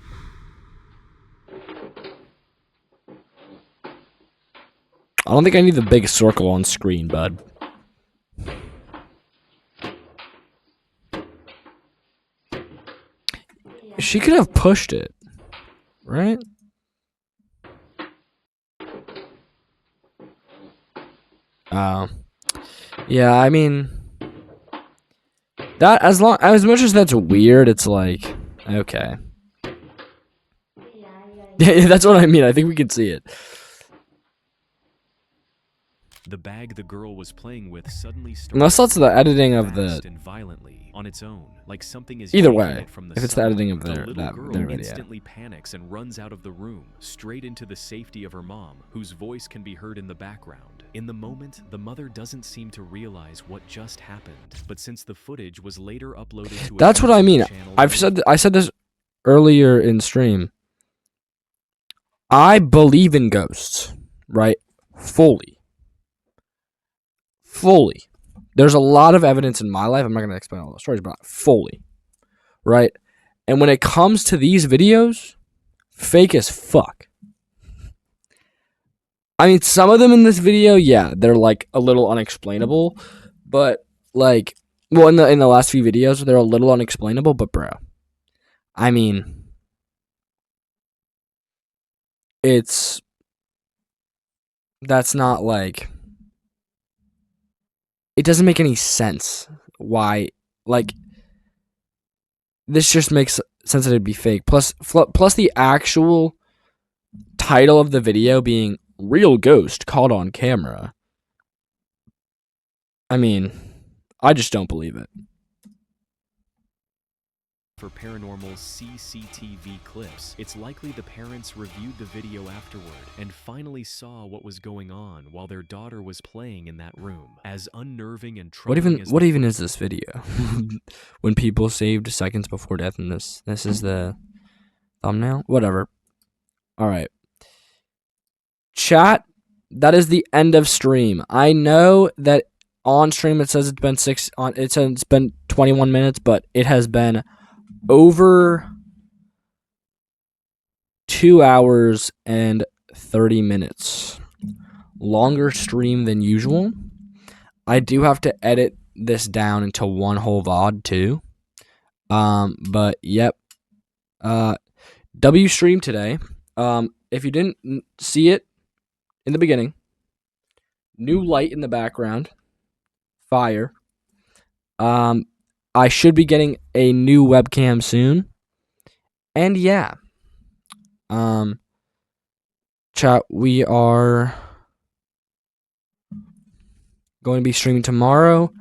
I don't think I need the big circle on screen, bud. She could have pushed it, right? Yeah, I mean, that as much as that's weird, it's like, okay. Yeah, that's what I mean. I think we can see it. The bag the girl was playing with suddenly started Unless that's the editing of the... and violently on its own, like something is Either yanking way, it from the if it's the side. editing of The their little girl video. instantly panics and runs out of the room, straight into the safety of her mom, whose voice can be heard in the background. In the moment, the mother doesn't seem to realize what just happened, but since the footage was later uploaded to a That's what I YouTube mean. channel, I said this earlier in stream. I believe in ghosts, right? Fully. There's a lot of evidence in my life. I'm not going to explain all the stories, but fully. Right? And when it comes to these videos, fake as fuck. I mean, some of them in this video, yeah, they're like a little unexplainable, but like, well, in the last few videos, they're a little unexplainable, but bro, I mean, that's not like, it doesn't make any sense why, like, this just makes sense that it'd be fake. Plus the actual title of the video being Real Ghost Caught on Camera. I mean, I just don't believe it. for paranormal CCTV clips. It's likely the parents reviewed the video afterward and finally saw what was going on while their daughter was playing in that room. As unnerving and troubling as What even is this video? When people saved seconds before death, and this is the thumbnail? Whatever. Alright. Chat, that is the end of stream. I know that on stream it says it's been 21 minutes, but it has been over 2 hours and 30 minutes. Longer stream than usual. I do have to edit this down into one whole VOD too. But yep. W stream today. If you didn't see it in the beginning, new light in the background. Fire. I should be getting a new webcam soon. And yeah. Chat, we are going to be streaming tomorrow.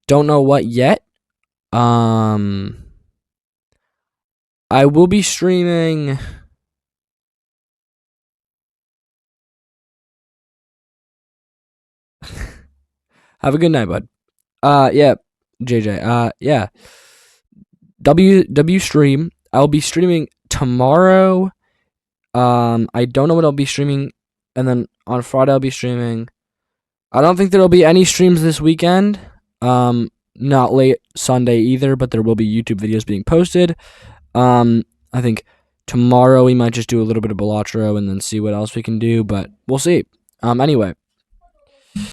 Don't know what yet. I will be streaming have a good night, bud. Yeah, JJ. Yeah. W stream. I'll be streaming tomorrow. I don't know what I'll be streaming, and then on Friday I'll be streaming. I don't think there'll be any streams this weekend. not late Sunday either, but there will be YouTube videos being posted. I think tomorrow we might just do a little bit of Balatro and then see what else we can do, but we'll see. Anyway,